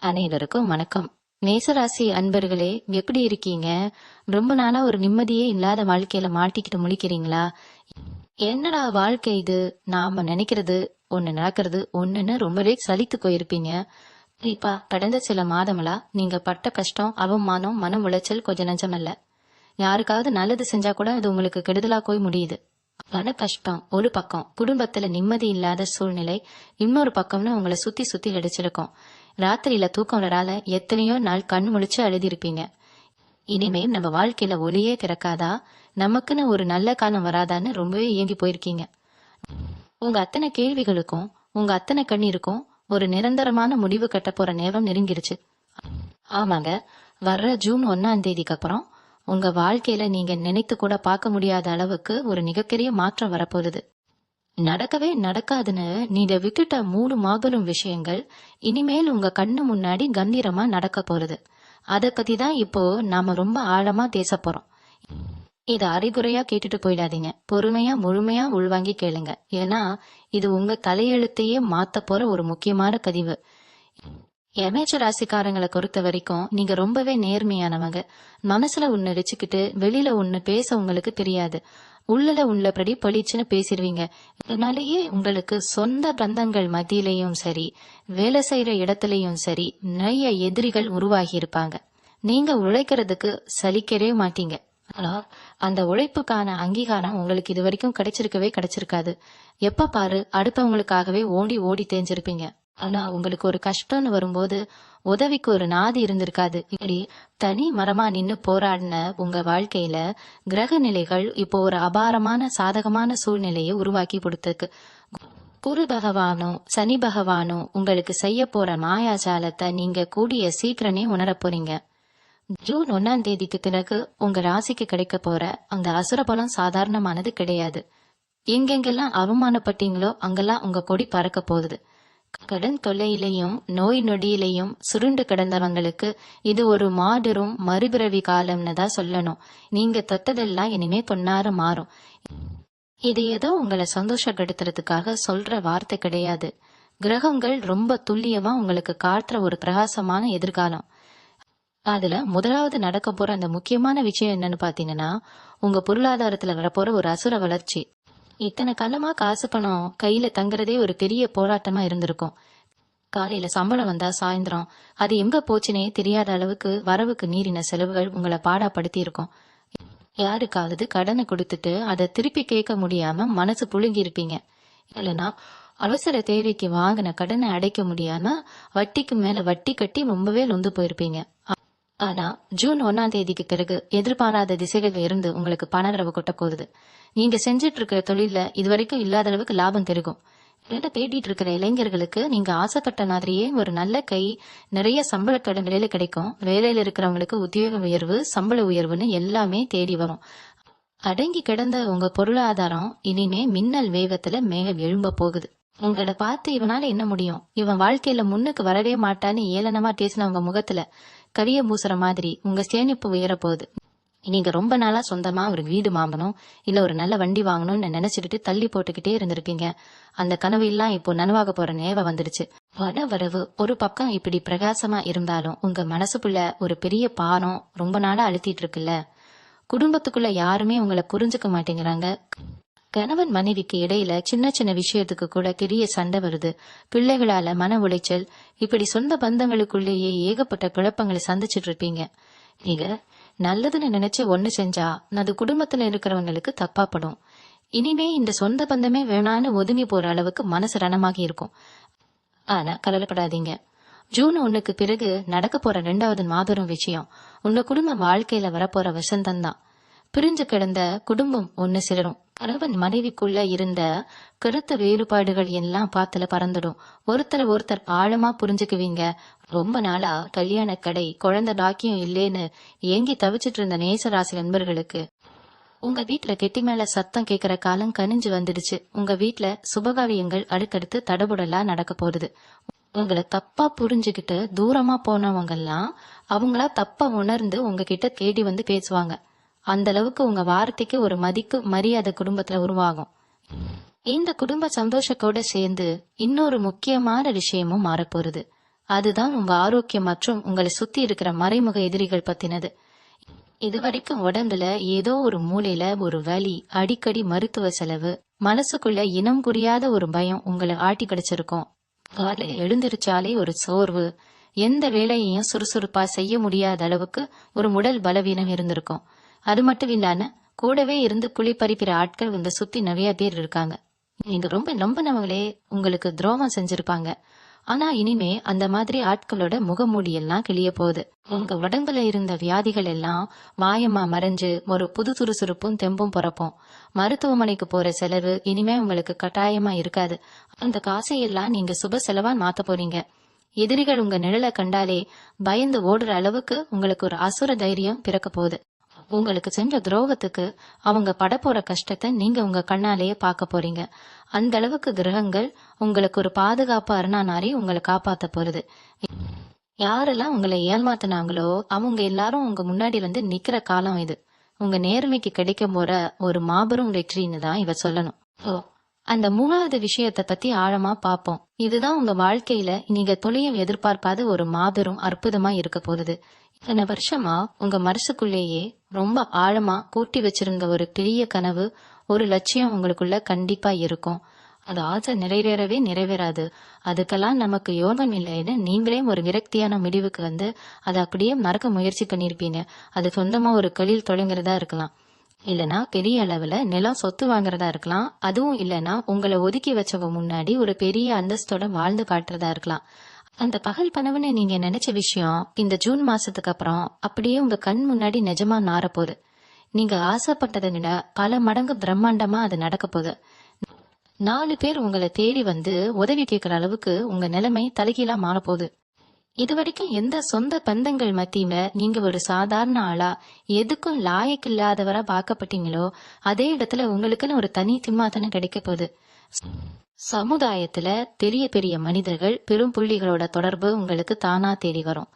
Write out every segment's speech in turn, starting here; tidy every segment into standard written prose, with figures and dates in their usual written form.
அனைவருக்கும் வணக்கம். மேசராசி அன்பர்களே, எப்படி இருக்கீங்க? ரொம்ப நாளா ஒரு நிம்மதியே இல்லாத வாழ்க்கையில மாட்டிக்கிட்டு முழிக்கிறீங்களா? என்னடா வாழ்க்கை இது, நாம நினைக்கிறது ஒண்ணு நடக்கிறது ஒண்ணுன்னு ரொம்பவே சலித்து போயிருப்பீங்க. இப்ப கடந்த சில மாதங்களா நீங்க பட்ட கஷ்டம், அவமானம், மன உளைச்சல் கொஞ்சம் நஞ்சமல்ல. யாருக்காவது நல்லது செஞ்சா கூட அது உங்களுக்கு கெடுதலா போய் முடியுது. பண கஷ்டம் ஒரு பக்கம், குடும்பத்துல நிம்மதி இல்லாத சூழ்நிலை இன்னொரு பக்கம்னு உங்களை சுத்தி சுத்தி அடிச்சிருக்கோம். ராத்திரியில தூக்கம் வரால எத்தனையோ நாள் கண் முழிச்சு அழுதிருப்பீங்க. இனிமே நம்ம வாழ்க்கையில ஒளியே பிறக்காதா, நமக்குன்னு ஒரு நல்ல காலம் வராதான்னு ரொம்பவே ஏங்கி போயிருக்கீங்க. உங்க அத்தனை கேள்விகளுக்கும் உங்க அத்தனை கண்ணீருக்கும் ஒரு நிரந்தரமான முடிவு கட்ட போற நேரம் நெருங்கிருச்சு. ஆமாங்க, வர்ற ஜூன் 1ஆம் தேதிக்கு அப்புறம் உங்க வாழ்க்கையில நீங்க நினைத்து கூட பார்க்க முடியாத அளவுக்கு ஒரு மிகப்பெரிய மாற்றம் வரப்போகுது. நடக்கவே நடக்காதுன்னு நீங்க விட்டுட்ட 3 மாபெரும் விஷயங்கள் இனிமேல் உங்க கண்ணு முன்னாடி கம்பீரமா நடக்க போறது. அத பத்தி தான் இப்போ நாம ரொம்ப ஆழமா பேச போறோம். இத அறிகுறையா கேட்டுட்டு போயிடாதீங்க. பொறுமையா முழுமையா உள்வாங்கி கேளுங்க. ஏன்னா இது உங்க தலையெழுத்தையே மாத்த போற ஒரு முக்கியமான பதிவு. எமேச்ச ராசிக்காரங்களை பொறுத்த வரைக்கும் நீங்க ரொம்பவே நேர்மையானவங்க. மனசுல ஒண்ணு வச்சுக்கிட்டு வெளியில ஒண்ணு பேச உங்களுக்கு தெரியாது. உள்ளபடி பளிச்சுன்னு பேசிடுவீங்க. இதனாலேயே உங்களுக்கு சொந்த பந்தங்கள் மத்தியிலையும் சரி, வேலை செய்யற இடத்துலயும் சரி, நிறைய எதிரிகள் உருவாகி இருப்பாங்க. நீங்க உழைக்கிறதுக்கு சலிக்கவே மாட்டீங்க. ஆனா அந்த உழைப்புக்கான அங்கீகாரம் உங்களுக்கு இது வரைக்கும் கிடைச்சிருக்காது. எப்ப பாரு அடுத்தவங்களுக்காகவே ஓடி ஓடி தேஞ்சிருப்பீங்க. ஆனா உங்களுக்கு ஒரு கஷ்டம்னு வரும்போது உதவிக்கு ஒரு நாதி இருந்திருக்காது. இப்படி தனி மரமா நின்னு போராடின உங்க வாழ்க்கையில கிரக நிலைகள் இப்போ ஒரு அபாரமான சாதகமான சூழ்நிலையை உருவாக்கி கொடுத்திருக்கு. குரு பகவானும் சனி பகவானும் உங்களுக்கு செய்ய போற மாயாஜாலத்தை நீங்க கூடிய சீக்கிரமே உணர போறீங்க. ஜூன் 1ஆம் தேதிக்கு பிறகு உங்க ராசிக்கு கிடைக்க போற அந்த அசுர பலம் சாதாரணமானது கிடையாது. எங்கெங்கெல்லாம் அவமானப்பட்டீங்களோ அங்கெல்லாம் உங்க கொடி பறக்க போகுது. கடன் தொல்லையிலையும் நோய் நொடியிலையும் சுருண்டு கிடந்தவங்களுக்கு இது ஒரு மாபெரும் மறுபிறவி காலம்னு தான் சொல்லணும். நீங்க தொட்டதெல்லாம் இனிமே பொன்னார மாறும். இது ஏதோ உங்களை சந்தோஷப்படுத்துறதுக்காக சொல்ற வார்த்தை கிடையாது. கிரகங்கள் ரொம்ப துல்லியமா உங்களுக்கு காட்டுற ஒரு பிரகாசமான எதிர்காலம். அதுல முதலாவது நடக்க போற அந்த முக்கியமான விஷயம் என்னன்னு பாத்தீங்கன்னா, உங்க பொருளாதாரத்துல வரப்போற ஒரு அசுர வளர்ச்சி. இத்தனை காலமா காசு பணம் கையில தங்குறதே ஒரு பெரிய போராட்டமா இருந்திருக்கும். காலையில சம்பளம் வந்தா சாயந்தரம் அது எங்க போச்சுனே தெரியாத அளவுக்கு வரவுக்கு மீறின செலவுகள் உங்களை பாடாப்படுத்தி இருக்கும். யாருக்காவது கடனை கொடுத்துட்டு அதை திருப்பி கேட்க முடியாம மனசு புழுங்கி இருப்பீங்க. இல்லைன்னா அவசர தேவைக்கு வாங்கின கடனை அடைக்க முடியாம வட்டிக்கு மேல வட்டி கட்டி ரொம்பவே நொந்து போயிருப்பீங்க. ஆனா ஜூன் 1ஆம் தேதிக்கு பிறகு எதிர்பாராத திசைகள் இருந்து உங்களுக்கு பணவரவு கொட்ட போகுது. நீங்க செஞ்சிட்டு இருக்கிற தொழில இதுவரைக்கும் இல்லாத அளவுக்கு லாபம் பெருகும். தேடிட்டு இருக்கிற இளைஞர்களுக்கு நீங்க ஆசைப்பட்ட மாதிரியே ஒரு நல்ல கை நிறைய சம்பள வேலையில கிடைக்கும். வேலையில இருக்கிறவங்களுக்கு உத்தியோக உயர்வு, சம்பள உயர்வுன்னு எல்லாமே தேடி வரும். அடங்கி கிடந்த உங்க பொருளாதாரம் இனிமே மின்னல் வேகத்துல மேக எழும்ப போகுது. உங்களை பார்த்து இவனால என்ன முடியும், இவன் வாழ்க்கையில முன்னுக்கு வரவே மாட்டான்னு ஏளனமா பேசினவங்க முகத்துல கரிய பூசுற மாதிரி உங்க சேமிப்பு உயர போகுது. நீங்க ரொம்ப நாளா சொந்தமா ஒரு வீடு வாங்கணும், இல்ல ஒரு நல்ல வண்டி வாங்கணும்னு நினைச்சுக்கிட்டு தள்ளி போட்டுக்கிட்டே இருந்திருப்பீங்க. அந்த கனவு எல்லாம் இப்போ நனவாக போற நேரம் வந்துடுச்சு. வட வரவு ஒரு பக்கம் இப்படி பிரகாசமா இருந்தாலும் உங்க மனசுக்குள்ள ஒரு பெரிய பாரம் ரொம்ப நாளா அழுத்திட்டு இருக்குல்ல. குடும்பத்துக்குள்ள யாருமே உங்களை புரிஞ்சுக்க மாட்டேங்கிறாங்க. கணவன் மனைவிக்கு இடையில சின்ன சின்ன விஷயத்துக்கு கூட பெரிய சண்டை வருது. பிள்ளைகளால மன உளைச்சல், இப்படி சொந்த பந்தங்களுக்குள்ளேயே ஏகப்பட்ட குழப்பங்களை சந்திச்சுட்டு இருப்பீங்க. நீங்க நல்லதுன்னு நினைச்சு ஒண்ணு செஞ்சா அது குடும்பத்துல இருக்கிறவங்களுக்கு தப்பாப்படும். இனிமே இந்த சொந்த பந்தமே வேணான்னு ஒதுங்கி போற அளவுக்கு மனசு ரணமாகி இருக்கும். ஆனா கவலைப்படாதீங்க. ஜூன் 1க்கு பிறகு நடக்க போற 2வது மாபெரும் விஷயம் உங்க குடும்ப வாழ்க்கையில வரப்போற வசந்தம் தான். பிரிஞ்சு கிடந்த குடும்பம் ஒண்ணு சேரும். கணவன் மனைவிக்குள்ள இருந்த கருத்து வேறுபாடுகள் எல்லாம் பாத்துல பறந்துடும். ஒருத்தர் ஆழமா புரிஞ்சுக்குவீங்க. ரொம்ப நாளா கல்யாண கடை குழந்தை பாக்கியம் இல்லேன்னு ஏங்கி தவிச்சிட்டு இருந்த நேசராசி நண்பர்களுக்கு உங்க வீட்டுல கெட்டி மேல சத்தம் கேட்கிற காலம் கனிஞ்சு வந்துடுச்சு. உங்க வீட்டுல சுபகாரியங்கள் அடுத்தடுத்து தடபுடலா நடக்க போகுது. உங்களை தப்பா புரிஞ்சுக்கிட்டு தூரமா போனவங்க எல்லாம் அவங்களா தப்பா உணர்ந்து உங்ககிட்ட தேடி வந்து பேசுவாங்க. அந்த அளவுக்கு உங்க வார்த்தைக்கு ஒரு மரியாதை குடும்பத்துல உருவாகும். இந்த குடும்ப சந்தோஷத்தோட சேர்ந்து இன்னொரு முக்கியமான விஷயமும் மாறப்போகுது. அதுதான் உங்க ஆரோக்கியம் மற்றும் உங்களை சுத்தி இருக்கிற மறைமுக எதிரிகள் பத்தினது. இதுவரைக்கும் உடம்புல ஏதோ ஒரு மூலையில ஒரு வலி, அடிக்கடி மருத்துவ செலவு, மனசுக்குள்ள இனம் புரியாத ஒரு பயம் உங்களை ஆட்டி கிடைச்சிருக்கும். காலை எழுந்திருச்சாலே ஒரு சோர்வு, எந்த வேலையையும் சுறுசுறுப்பா செய்ய முடியாத அளவுக்கு ஒரு உடல் பலவீனம் இருந்திருக்கும். அது மட்டும் இல்லாம கூடவே இருந்து குழி பறிக்கிற ஆட்கள் உங்க சுத்தி நிறைய பேர் இருக்காங்க. நீங்க ரொம்ப நம்பினவங்களே உங்களுக்கு துரோகம் செஞ்சிருப்பாங்க. ஆனா இனிமே அந்த மாதிரி ஆட்களோட முகமூடி எல்லாம் கிளிய போகுது. உங்க உடம்புல இருந்த வியாதிகள் எல்லாம் மாயமா மறைஞ்சு ஒரு புது சுறுசுறுப்பும் தெம்பும் பிறப்போம். மருத்துவமனைக்கு போற செலவு இனிமே உங்களுக்கு கட்டாயமா இருக்காது. அந்த காசையெல்லாம் நீங்க சுப செலவா மாத்த போறீங்க. எதிரிகள் உங்க நிழலை கண்டாலே பயந்து ஓடுற அளவுக்கு உங்களுக்கு ஒரு அசுர தைரியம் பிறக்க போகுது. உங்களுக்கு செஞ்ச துரோகத்துக்கு அவங்க படப்போற கஷ்டத்தை நீங்க உங்க கண்ணாலேயே பார்க்க போறீங்க. அந்த அளவுக்கு கிரகங்கள் உங்களுக்கு ஒரு பாதுகாப்பு அரணானாரி உங்களை காப்பாத்த போறது. யாரெல்லாம் உங்களை ஏமாத்தினாங்களோ அவங்க எல்லாரும் உங்க முன்னாடி வந்து நிக்கிற காலம் இது. உங்க நேர்மைக்கு கிடைக்க போற ஒரு மாபெரும் வெற்றின்னு தான் இவ சொல்லணும். அந்த 3வது விஷயத்த பத்தி ஆழமா பாப்போம். இதுதான் உங்க வாழ்க்கையில நீங்க தொழில் எதிர்பார்க்காத ஒரு மாபெரும் அற்புதமா இருக்க போகுது. இத்தனை வருஷமா உங்க மனசுக்குள்ளேயே ரொம்ப ஆழமா கூட்டி வச்சிருந்த ஒரு பெரிய கனவு, ஒரு லட்சியம் உங்களுக்குள்ள கண்டிப்பா இருக்கும். அது ஆசை நிறைவேறவே நிறைவேறாது. அதுக்கெல்லாம் நமக்கு யோகம் இல்லைன்னு நீங்களே ஒரு விரக்தியான முடிவுக்கு வந்து அதை அப்படியே மறக்க முயற்சி பண்ணிருப்பீங்க. அது சொந்தமா ஒரு தொழில் தொடங்குறதா இருக்கலாம், இல்லனா பெரிய அளவுல நிலம் சொத்து வாங்குறதா இருக்கலாம். அதுவும் இல்லனா உங்களை ஒதுக்கி வச்சவங்க முன்னாடி ஒரு பெரிய அந்தஸ்தோட வாழ்ந்து காட்டுறதா இருக்கலாம். அந்த பகல் கனவுன்னு நீங்க நினைச்ச விஷயம் இந்த ஜூன் மாசத்துக்கு அப்புறம் அப்படியே உங்க கண் முன்னாடி நிஜமா நாரப்போகுது. நீங்க ஆசைப்பட்டதை விட பல மடங்கு பிரம்மாண்டமா அது நடக்க போகுது. 4 பேர் உங்களை தேடி வந்து உதவி கேட்கிற அளவுக்கு உங்க நிலைமை தலைகீழா மாறப்போகுது. இது வரைக்கும் எந்த சொந்த பந்தங்கள் மத்தியில நீங்க ஒரு சாதாரண ஆளா, எதுக்கும் லாயக்கு இல்லாதவரா பார்க்கப்பட்டீங்களோ அதே இடத்துல உங்களுக்குன்னு ஒரு தனி சிம்மாசனம் கிடைக்க போகுது. சமுதாயத்துல பெரிய பெரிய மனிதர்கள், பெரும் புள்ளிகளோட தொடர்பு உங்களுக்கு தானா தேடி வரும்.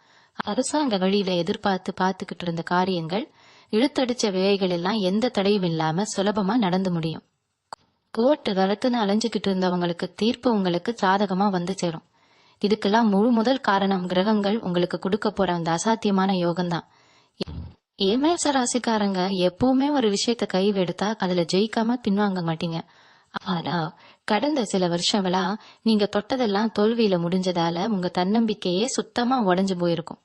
அரசாங்க வழியில எதிர்பார்த்து பார்த்துக்கிட்டு இருந்த காரியங்கள், இழுத்தடிச்ச வேலைகள் எல்லாம் எந்த தடையும் இல்லாம சுலபமா நடந்து முடியும். கோர்ட்டு வழக்குன்னு அலைஞ்சுக்கிட்டு இருந்தவங்களுக்கு தீர்ப்பு உங்களுக்கு சாதகமா வந்து சேரும். இதுக்கெல்லாம் முதல் காரணம் கிரகங்கள் உங்களுக்கு கொடுக்க போற அந்த அசாத்தியமான யோகம்தான். மேச ராசிக்காரங்க எப்பவுமே ஒரு விஷயத்த கைவெடுத்தா அதுல ஜெயிக்காம பின்வாங்க மாட்டீங்க. ஆனா கடந்த சில வருஷங்களா நீங்க தொட்டதெல்லாம் தோல்வியில முடிஞ்சதால உங்க தன்னம்பிக்கையே சுத்தமா உடைஞ்சு போயிருக்கும்.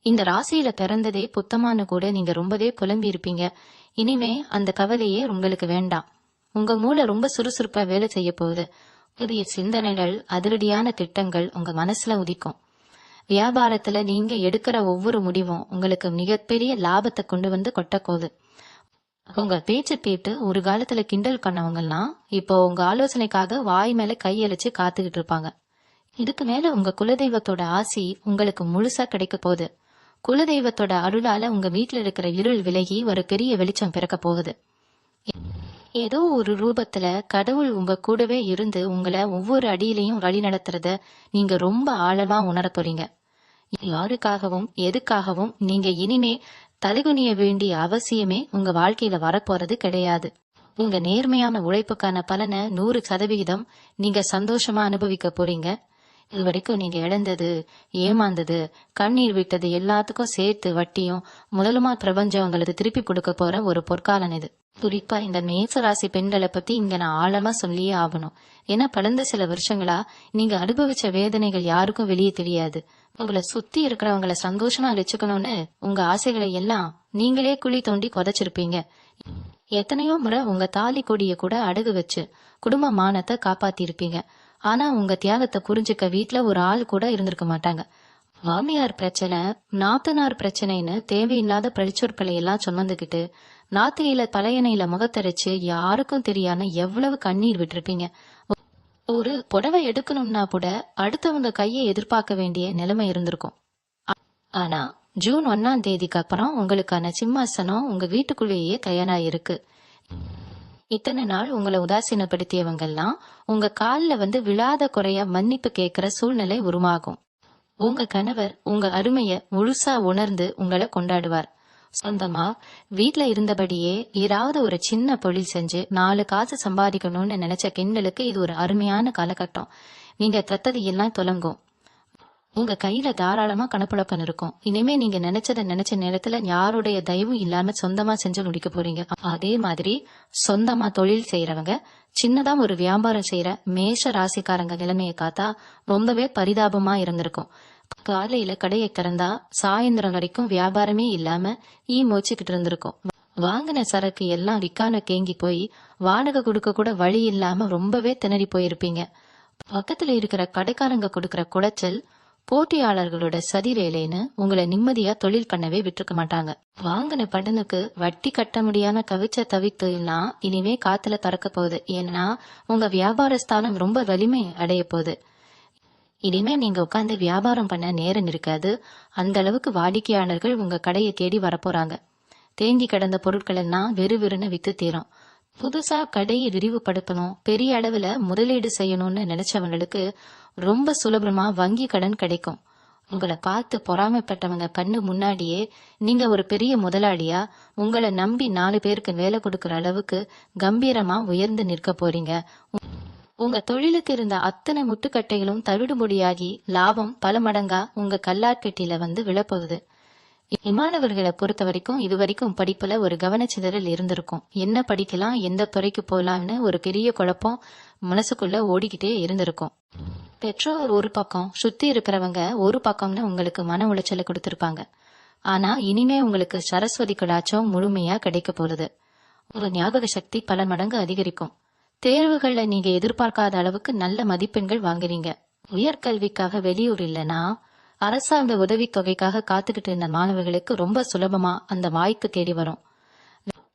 இந்த ராசியில பிறந்ததே புத்தமானு கூட நீங்க ரொம்பவே குழம்பி இருப்பீங்க. இனிமே அந்த கவலையே உங்களுக்கு வேண்டாம். உங்க மூளை ரொம்ப சுறுசுறுப்பா வேலை செய்ய போகுது. புதிய சிந்தனைகள், அதிரடியான திட்டங்கள் உங்க மனசுல உதிக்கும். வியாபாரத்துல நீங்க எடுக்கிற ஒவ்வொரு முடிவும் உங்களுக்கு மிகப்பெரிய லாபத்தை கொண்டு வந்து கொட்டப்போகுது. உங்க பேச்சு கேட்டு ஒரு காலத்துல கிண்டல் பண்ணவங்க எல்லாம் இப்போ உங்க ஆலோசனைக்காக வாய் மேல கையளிச்சு காத்துக்கிட்டு இருப்பாங்க. இதுக்கு மேல உங்க குலதெய்வத்தோட ஆசி உங்களுக்கு முழுசா கிடைக்க போகுது. குலதெய்வத்தோட அருளால உங்க வீட்டுல இருக்கிற இருள் விலகி ஒரு பெரிய வெளிச்சம் பிறக்க போகுது. ஏதோ ஒரு ரூபத்துல கடவுள் உங்க கூடவே இருந்து உங்களை ஒவ்வொரு அடியிலையும் வழி நடத்துறத நீங்க ரொம்ப ஆழமா உணர போறீங்க. யாருக்காகவும் எதுக்காகவும் நீங்க இனிமே தலைகுனிய வேண்டிய அவசியமே உங்க வாழ்க்கையில வரப்போறது கிடையாது. உங்க நேர்மையான உழைப்புக்கான பலனை 100% நீங்க சந்தோஷமா அனுபவிக்க போறீங்க. இது வரைக்கும் நீங்க இழந்தது, ஏமாந்தது, கண்ணீர் விட்டது எல்லாத்துக்கும் சேர்த்து வட்டியும் முதலுமா பிரபஞ்சம் உங்களுக்கு திருப்பி கொடுக்க போற ஒரு பொற்காலம் இது. குறிப்பா இந்த மேசராசி பெண்களை பத்தி இங்க நான் ஆழமா சொல்லியே ஆகணும். ஏன்னா கடந்த சில வருஷங்களா நீங்க அனுபவிச்ச வேதனைகள் யாருக்கும் வெளியே தெரியாது. உங்களை சுத்தி இருக்கிறவங்களை சந்தோஷமா வச்சுக்கணும்னு உங்க ஆசைகளை எல்லாம் நீங்களே குழி தோண்டி கொதைச்சிருப்பீங்க. எத்தனையோ முறை உங்க தாலி கொடிய கூட அடகு வச்சு குடும்ப மானத்தை காப்பாத்தி இருப்பீங்க. ஆனா உங்க தியாகத்தை புரிஞ்சுக்க வீட்டுல ஒரு ஆள் கூட இருந்திருக்க மாட்டாங்க. மாமியார் பிரச்சனை, நாத்தனார் பிரச்சனைன்னு தேவையில்லாத பிரச்சொற்களை எல்லாம் சுமந்துகிட்டு நாத்தையில தலையணையில முகத்தரைச்சு யாருக்கும் தெரியாம எவ்வளவு கண்ணீர் விட்டுருப்பீங்க. ஒரு புடவை எடுக்கணும்னா கூட அடுத்தவங்க கையை எதிர்பார்க்க வேண்டிய நிலைமை இருந்திருக்கும். ஆனா ஜூன் 1ஆம் தேதிக்கு அப்புறம் உங்களுக்கான சிம்மாசனம் உங்க வீட்டுக்குள்ளேயே தயாரா இருக்கு. இத்தனை நாள் உங்களை உதாசீனப்படுத்தியவங்க எல்லாம் உங்க காலில் வந்து விழாத குறைய மன்னிப்பு கேட்கிற சூழ்நிலை உருவாகும். உங்க கணவர் உங்க அருமைய முழுசா உணர்ந்து உங்களை கொண்டாடுவார். சொந்தமா வீட்டுல இருந்தபடியே ஏதாவது ஒரு சின்ன தொழில் செஞ்சு 4 காசு சம்பாதிக்கணும்னு நினைச்ச பெண்களுக்கு இது ஒரு அருமையான காலகட்டம். நீங்க தத்தது எல்லாம் தொலங்கும். உங்க கையில தாராளமா கணப்புழக்கம் இருக்கும். இனிமே நீங்க நினைச்ச நேரத்துல யாருடைய தயவும் இல்லாம சொந்தமா செஞ்சு முடிக்க போறீங்க. அதே மாதிரி சொந்தமா தொழில் செய்யறவங்க, சின்னதா ஒரு வியாபாரம் செய்யற மேஷ ராசிக்காரங்க நிலைமையை காத்தா ரொம்பவே பரிதாபமா இருந்திருக்கும். காலையில கடையை திறந்தா சாயந்தரம் வரைக்கும் வியாபாரமே இல்லாம மோச்சுக்கிட்டு இருந்திருக்கும். வாங்கின சரக்கு எல்லாம் விக்கான கேங்கி போய் வாடகை கொடுக்க கூட வழி இல்லாம ரொம்பவே திணறி போயிருப்பீங்க. பக்கத்துல இருக்கிற கடைக்காரங்க கொடுக்கற குடைச்சல், போட்டியாளர்களோட சதி வேலைன்னு உங்களை நிம்மதியா தொழில் பண்ணவே விட்டுருக்க மாட்டாங்க. வாங்கின கடனுக்கு வட்டி கட்ட முடியாம கவிச்ச தவித்து எல்லாம் இனிமே காத்துல பறக்க போகுது. ஏன்னா உங்க வியாபார ஸ்தானம் ரொம்ப வலிமை அடைய போகுது. இனிமே நீங்க உட்காந்து வியாபாரம் பண்ண நேரம் இருக்காது. அந்த அளவுக்கு வாடிக்கையாளர்கள் உங்க கடையை தேடி வரப்போறாங்க. தேங்கி கிடந்த பொருட்கள் எல்லாம் வெறுன்னு வித்து தீரும். புதுசா கடையை விரிவுபடுத்தணும், பெரிய அளவுல முதலீடு செய்யணும்னு நினைச்சவங்களுக்கு ரொம்ப சுலபமா வங்கி கடன் கிடைக்கும். உங்களை பார்த்து பொறாமைப்பட்டவங்க கண்ணு முன்னாடியே நீங்க ஒரு பெரிய முதலாளியா உங்களை நம்பி 4 பேருக்கு வேலை கொடுக்கற அளவுக்கு கம்பீரமா உயர்ந்து நிற்க போறீங்க. உங்க தொழிலுக்கு இருந்த அத்தனை முட்டுக்கட்டைகளும் தவிடுபொடியாகி லாபம் பல மடங்கா உங்க கல்லார்கட்டியில வந்து விழப்போகுது. மாணவர்களை பொறுத்த வரைக்கும் இதுவரைக்கும் படிப்புல ஒரு கவனச்சிதறல் இருந்திருக்கும். என்ன படிக்கலாம், எந்த துறைக்கு போலாம்னு ஒரு பெரிய குழப்பம் மனசுக்குள்ள ஓடிக்கிட்டே இருந்திருக்கும். பெற்றோர் ஒரு பக்கம், சுத்தி இருக்கிறவங்க ஒரு பக்கம்னு உங்களுக்கு மன உளைச்சலை கொடுத்திருப்பாங்க. ஆனா இனிமே உங்களுக்கு சரஸ்வதி கடாட்சம் முழுமையா கிடைக்க போகுது. உங்க ஞாபக சக்தி பல மடங்கு அதிகரிக்கும். தேர்வுகள்ல நீங்க எதிர்பார்க்காத அளவுக்கு நல்ல மதிப்பெண்கள் வாங்குவீங்க. உயர்கல்விக்காக வெளியூர் இல்லைன்னா அரசாங்க உதவித்தொகைக்காக காத்துக்கிட்டு இருந்த மாணவர்களுக்கு ரொம்ப சுலபமா அந்த வாய்ப்பு தேடி வரும்.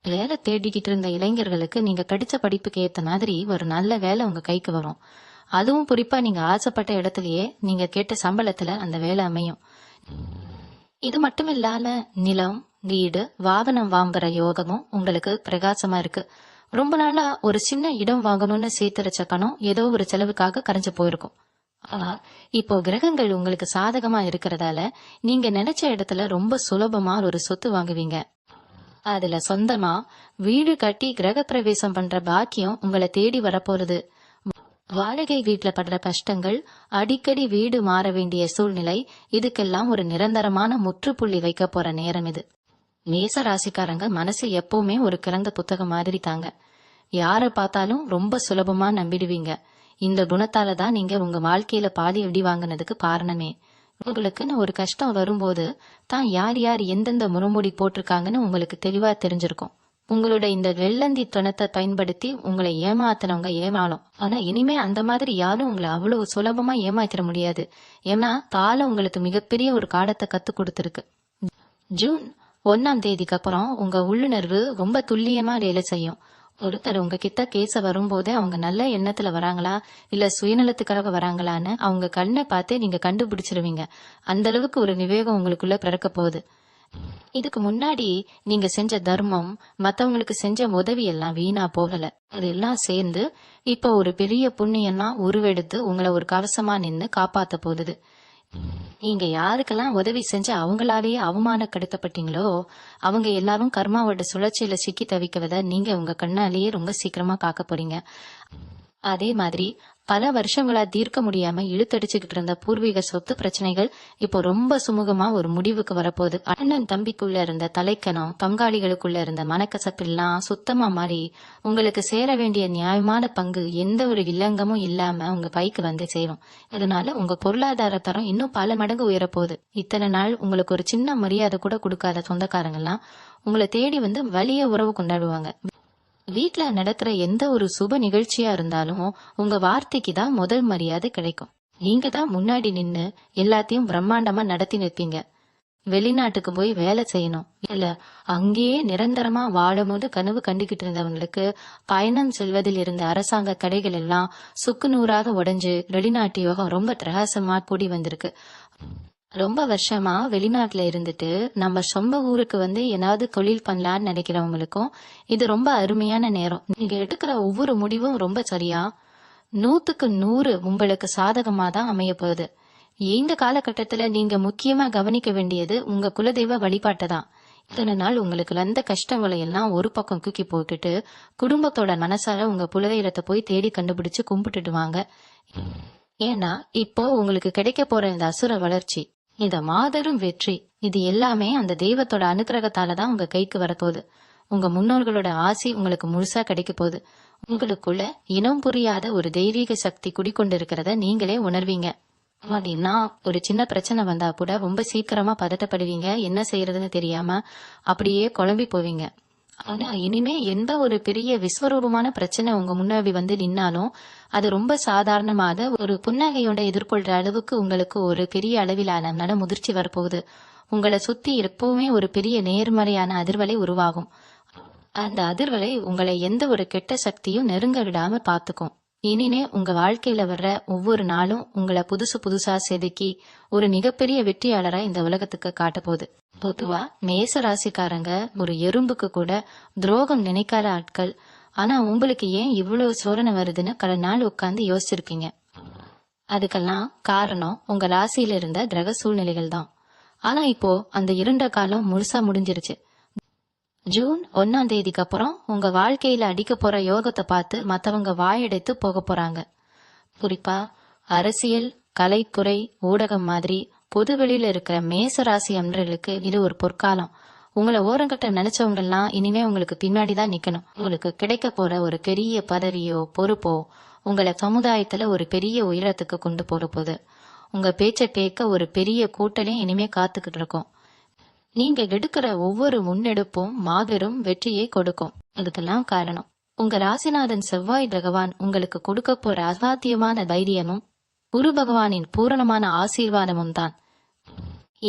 வேலை தேடிக்கிட்டு இருந்த இளைஞர்களுக்கு நீங்க படிச்ச படிப்புக்கு ஏத்த மாதிரி ஒரு நல்ல வேலை உங்க கைக்கு வரும். அதுவும் குறிப்பா நீங்க ஆசைப்பட்ட இடத்துலயே நீங்க கேட்ட சம்பளத்துல அந்த வேலை அமையும். இது மட்டும் இல்லாம நிலம், வீடு, வாகனம் வாங்குற யோகமும் உங்களுக்கு பிரகாசமா இருக்கு. ரொம்ப நாளா ஒரு சின்ன இடம் வாங்கணும்னு சேர்த்து பணம் ஏதோ ஒரு செலவுக்காக கரைஞ்சு போயிருக்கும். ஆனா இப்போ கிரகங்கள் உங்களுக்கு சாதகமா இருக்கிறதால நீங்க நினைச்ச இடத்துல ரொம்ப சுலபமா ஒரு சொத்து வாங்குவீங்க. அதுல சொந்தமா வீடு கட்டி கிரக பிரவேசம் பண்ற பாக்கியம் உங்களை தேடி வரப்போறது. வாடகை வீட்டுல படுற கஷ்டங்கள், அடிக்கடி வீடு மாற வேண்டிய சூழ்நிலை, இதுக்கெல்லாம் ஒரு நிரந்தரமான முற்றுப்புள்ளி வைக்க போற நேரம் இது. மேச ராசிக்காரங்க மனசு எப்பவுமே ஒரு கிழந்த புத்தகம் மாதிரி தாங்க. யார பார்த்தாலும் ரொம்ப சுலபமா நம்பிடுவீங்க. இந்த குணத்தால தான் நீங்க உங்க வாழ்க்கையில பாதி அடி வாங்கினதுக்கு காரணமே. உங்களுக்குன்னு ஒரு கஷ்டம் வரும்போது தான் யார் யார் எந்தெந்த முறமுடி போட்டிருக்காங்கன்னு உங்களுக்கு தெளிவா தெரிஞ்சிருக்கும். உங்களோட இந்த வெள்ளந்தி துணத்தை பயன்படுத்தி உங்களை ஏமாத்தினவங்க ஏமாளும். ஆனா இனிமே அந்த மாதிரி யாரும் உங்களை அவ்வளவு சுலபமா ஏமாத்திட முடியாது. ஏன்னா காலம் உங்களுக்கு மிகப்பெரிய ஒரு காலத்தை கத்து கொடுத்துருக்கு. ஜூன் 1ஆம் தேதிக்கு அப்புறம் உங்க உள்ளுணர்வு ரொம்ப துல்லியமா வேலை செய்யும். ஒருத்தர் உங்ககிட்ட கேச வரும்போதே அவங்க நல்ல எண்ணத்துல வராங்களா இல்ல சுயநலத்துக்காக வராங்களான்னு அவங்க கண்ணை பார்த்தே நீங்க கண்டுபிடிச்சிருவீங்க. அந்த அளவுக்கு ஒரு விவேகம் உங்களுக்குள்ள பிறக்க போகுது. இதுக்கு முன்னாடி நீங்க செஞ்ச தர்மம், மத்தவங்களுக்கு செஞ்ச உதவி எல்லாம் வீணா போகல. அதெல்லாம் சேர்ந்து இப்ப ஒரு பெரிய புண்ணியம்லாம் உருவெடுத்து உங்களை ஒரு கவசமா நின்னு காப்பாத்த போகுது. நீங்க யாருக்கெல்லாம் உதவி செஞ்சு அவங்களாலேயே அவமானப்படுத்தப்பட்டீங்களோ அவங்க எல்லாரும் கர்மாவோட சுழற்சியில சிக்கி தவிக்கவத நீங்க உங்க கண்ணாலேயே ரொம்ப சீக்கிரமா காக்க போறீங்க. அதே மாதிரி பல வருஷங்களா தீர்க்க முடியாம இழுத்தடிச்சுக்கிட்டு இருந்த பூர்வீக சொத்து பிரச்சனைகள் இப்போ ரொம்ப சுமூகமா ஒரு முடிவுக்கு வரப்போகுது. அண்ணன் தம்பிக்குள்ள இருந்த தலைக்கணம், பங்காளிகளுக்குள்ள இருந்த மனக்கசப்பெல்லாம் சுத்தமா மாறி உங்களுக்கு சேர வேண்டிய நியாயமான பங்கு எந்த ஒரு இல்லங்கமும் இல்லாம உங்க பைக்கு வந்து சேரும். இதனால உங்க பொருளாதார தரம் இன்னும் பல மடங்கு உயரப்போகுது. இத்தனை நாள் உங்களுக்கு ஒரு சின்ன மரியாதை கூட கொடுக்காத சொந்தக்காரங்கெல்லாம் உங்களை தேடி வந்து வலிய உறவு கொண்டாடுவாங்க. வீட்டுல நடக்கிற எந்த ஒரு சுப நிகழ்ச்சியா இருந்தாலும் உங்க வார்த்தைக்கு தான் முதல் மரியாதை கிடைக்கும். நீங்க தான் முன்னாடி நின்னு எல்லாத்தையும் பிரம்மாண்டமா நடத்தி நிற்பீங்க. வெளிநாட்டுக்கு போய் வேலை செய்யணும் இல்ல அங்கேயே நிரந்தரமா வாழும்போது கனவு கண்டுகிட்டு இருந்தவங்களுக்கு பயணம் செல்வதில் இருந்த அரசாங்க கடைகள் எல்லாம் சுக்குநூறாக உடைஞ்சு வெளிநாட்டு யோகம் ரொம்ப பிரகாசமா கூடி வந்திருக்கு. ரொம்ப வருஷமா வெளிநாட்டுல இருந்துட்டு நம்ம சொந்த ஊருக்கு வந்து ஏதாவது தொழில் பண்ணலான்னு நினைக்கிறவங்களுக்கும் இது ரொம்ப அருமையான நேரம். நீங்க எடுக்கிற ஒவ்வொரு முடிவும் ரொம்ப சரியா 100க்கு 100 உங்களுக்கு சாதகமா தான் அமைய போகுது. இந்த காலகட்டத்துல நீங்க முக்கியமா கவனிக்க வேண்டியது உங்க குலதெய்வ வழிபாட்டை தான். இத்தனை நாள் உங்களுக்கு வந்த கஷ்டங்களை எல்லாம் ஒரு பக்கம் தூக்கி போட்டுட்டு குடும்பத்தோட மனசால உங்க குலதெய்வத்தை போய் தேடி கண்டுபிடிச்சு கும்பிட்டுட்டு வாங்க. ஏன்னா இப்போ உங்களுக்கு கிடைக்க போற இந்த அசுர வளர்ச்சி, இந்த மாபெரும் வெற்றி, இது எல்லாமே அந்த தெய்வத்தோட அனுக்கிரகத்தால தான் உங்க கைக்கு வரப்போகுது. உங்க முன்னோர்களோட ஆசி உங்களுக்கு முழுசா கிடைக்க போகுது. உங்களுக்குள்ள இனம் புரியாத ஒரு தெய்வீக சக்தி குடிக்கொண்டிருக்கிறத நீங்களே உணர்வீங்க. அப்படின்னா ஒரு சின்ன பிரச்சனை வந்தா கூட ரொம்ப சீக்கிரமா பதட்டப்படுவீங்க, என்ன செய்யறதுன்னு தெரியாம அப்படியே குழம்பி போவீங்க. ஆனா இனிமே எந்த ஒரு பெரிய விஸ்வரூபமான பிரச்சனை உங்க முன்னாடி வந்து நின்னாலும் அது ரொம்ப சாதாரணமாக ஒரு புன்னகையோட எதிர்கொள்ற அளவுக்கு உங்களுக்கு ஒரு பெரிய அளவிலான மன முதிர்ச்சி வரப்போகுது. உங்களை சுத்தி எப்பவுமே ஒரு பெரிய நேர்மறையான அதிர்வலை உருவாகும். அந்த அதிர்வலை உங்களை எந்த ஒரு கெட்ட சக்தியும் நெருங்க விடாம பாத்துக்கும். இனிமே உங்க வாழ்க்கையில வர்ற ஒவ்வொரு நாளும் உங்களை புதுசு புதுசா செதுக்கி ஒரு மிகப்பெரிய வெற்றியாளரா இந்த உலகத்துக்கு காட்ட போகுது. பொதுவா மேச ராசிக்காரங்க ஒரு எறும்புக்கு கூட துரோகம் நினைக்காத ஆட்கள். ஆனா உங்களுக்கு ஏன் இவ்வளவு சோதனை வருதுன்னு பல நாள் உட்கார்ந்து யோசிச்சிருப்பீங்க. அதுக்கெல்லாம் காரணம் உங்க ராசியில இருந்த கிரக சூழ்நிலைகள் தான். ஆனா இப்போ அந்த இருண்ட காலம் முழுசா முடிஞ்சிருச்சு. ஜூன் 1ஆம் தேதிக்கு அப்புறம் உங்க வாழ்க்கையில அடிக்க போற யோகத்தை பார்த்து மத்தவங்க வாயெடுத்து போக போறாங்க. குறிப்பா அரசியல், கலைத்துறை, ஊடகம் மாதிரி பொதுவெளியில இருக்கிற மேச ராசி அன்பர்களுக்கு இது ஒரு பொற்காலம். உங்களை ஓரங்கட்ட நினைச்சவங்க எல்லாம் இனிமே உங்களுக்கு பின்னாடிதான் நிக்கணும். உங்களுக்கு கிடைக்க போற ஒரு பெரிய பதவியோ பொறுப்போ உங்களை சமுதாயத்துல ஒரு பெரிய உயரத்துக்கு கொண்டு போற போது. உங்க பேச்சை கேட்க ஒரு பெரிய கூட்டணி இனிமே காத்துக்கிட்டு இருக்கும். நீங்க எடுக்கிற ஒவ்வொரு முன்னெடுப்பும் மாபெரும் வெற்றியை கொடுக்கும். இதுக்கெல்லாம் காரணம் உங்க ராசிநாதன் செவ்வாய் பகவான் உங்களுக்கு கொடுக்க போற அசாத்தியமான தைரியமும் குரு பகவானின் பூரணமான ஆசீர்வாதமும் தான்.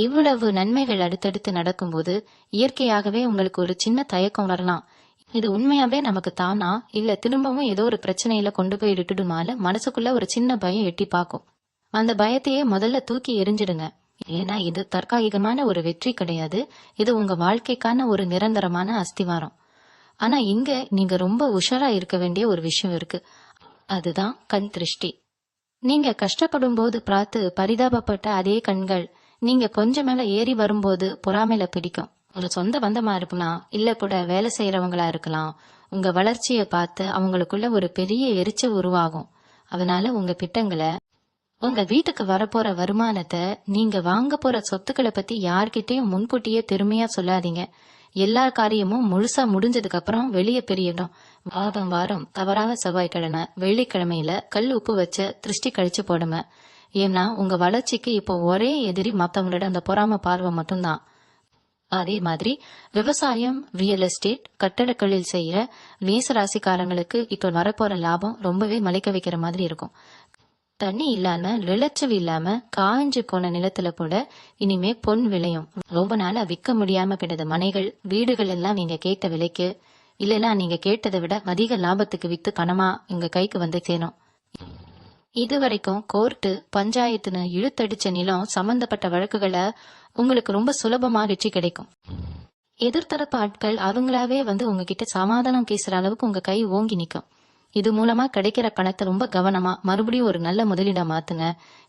இவ்வளவு நன்மைகள் அடுத்தடுத்து நடக்கும்போது இயற்கையாகவே உங்களுக்கு ஒரு சின்ன தயக்கம் வரலாம். இது உண்மையாவே நமக்கு தானா இல்ல திரும்பவும் ஏதோ ஒரு பிரச்சனையில கொண்டு போய் விட்டுடுமால மனசுக்குள்ள ஒரு சின்ன பயம் எட்டி பார்க்கும். அந்த பயத்தையே முதல்ல தூக்கி எரிஞ்சிடுங்க. ஏன்னா இது தற்காலிகமான ஒரு வெற்றி கிடையாது. இது உங்க வாழ்க்கைக்கான ஒரு நிரந்தரமான அஸ்திவாரம். ஆனா இங்க நீங்க ரொம்ப உஷாரா இருக்க வேண்டிய ஒரு விஷயம் இருக்கு. அதுதான் கண் திருஷ்டி. நீங்க கஷ்டப்படும் போது பார்த்து பரிதாபப்பட்ட அதே கண்கள் நீங்க கொஞ்சம் மேல ஏறி வரும்போது பொறாமையில பிடிக்கும். ஒரு சொந்த பந்தமா இருக்கலாம், இல்ல கூட வேலை செய்யறவங்களா இருக்கலாம். உங்க வளர்ச்சியை பார்த்து அவங்களுக்குள்ள ஒரு பெரிய எரிச்சல் உருவாகும். அதனால உங்க திட்டங்களை, உங்க வீட்டுக்கு வரப்போற வருமானத்தை, நீங்க வாங்க போற சொத்துக்களை பத்தி யார்கிட்டயும் முன்கூட்டியே பெருமையா சொல்லாதீங்க. எல்லா காரியமும் முழுசா முடிஞ்சதுக்கு அப்புறம் வெளியே பெரியடும். வாரம் தவறாக செவ்வாய்க்கிழமை, வெள்ளிக்கிழமையில கல் உப்பு வச்ச திருஷ்டி கழிச்சு போடுங்க. ஏன்னா உங்க வளர்ச்சிக்கு இப்போ ஒரே எதிரி மத்தவங்களோட அந்த பொறாம பார்வை மட்டும்தான். அதே மாதிரி விவசாயம், ரியல் எஸ்டேட், கட்டடக்கொழில் செய்யற மேச ராசிக்காரங்களுக்கு இப்ப வரப்போற லாபம் ரொம்பவே மலைக்க வைக்கிற மாதிரி இருக்கும். தண்ணி இல்லாம விளைச்சல் இல்லாம காய்ஞ்சு போன நிலத்துல கூட இனிமே பொன் விளையும். ரொம்ப நாளா விற்க முடியாம கிடந்த மனைகள், வீடுகள் எல்லாம் நீங்க கேட்ட விலைக்கு, இல்லைன்னா நீங்க கேட்டதை விட அதிக லாபத்துக்கு வித்து பணமா உங்க கைக்கு வந்து சேரும். இதுவரைக்கும் கோர்ட்டு, பஞ்சாயத்துன்னு இழுத்தடிச்ச நிலம் சம்பந்தப்பட்ட வழக்குகளை உங்களுக்கு ரொம்ப சுலபமா வெற்றி கிடைக்கும். எதிர்த்தரப்பு ஆட்கள் அவங்களாவே வந்து உங்ககிட்ட சமாதானம் பேசுற அளவுக்கு உங்க கை ஓங்கி நிக்கும். இது மூலமா கிடைக்கிற பணத்தை ரொம்ப கவனமா மறுபடியும் ஒரு நல்ல முதலீடா மாத்துங்க.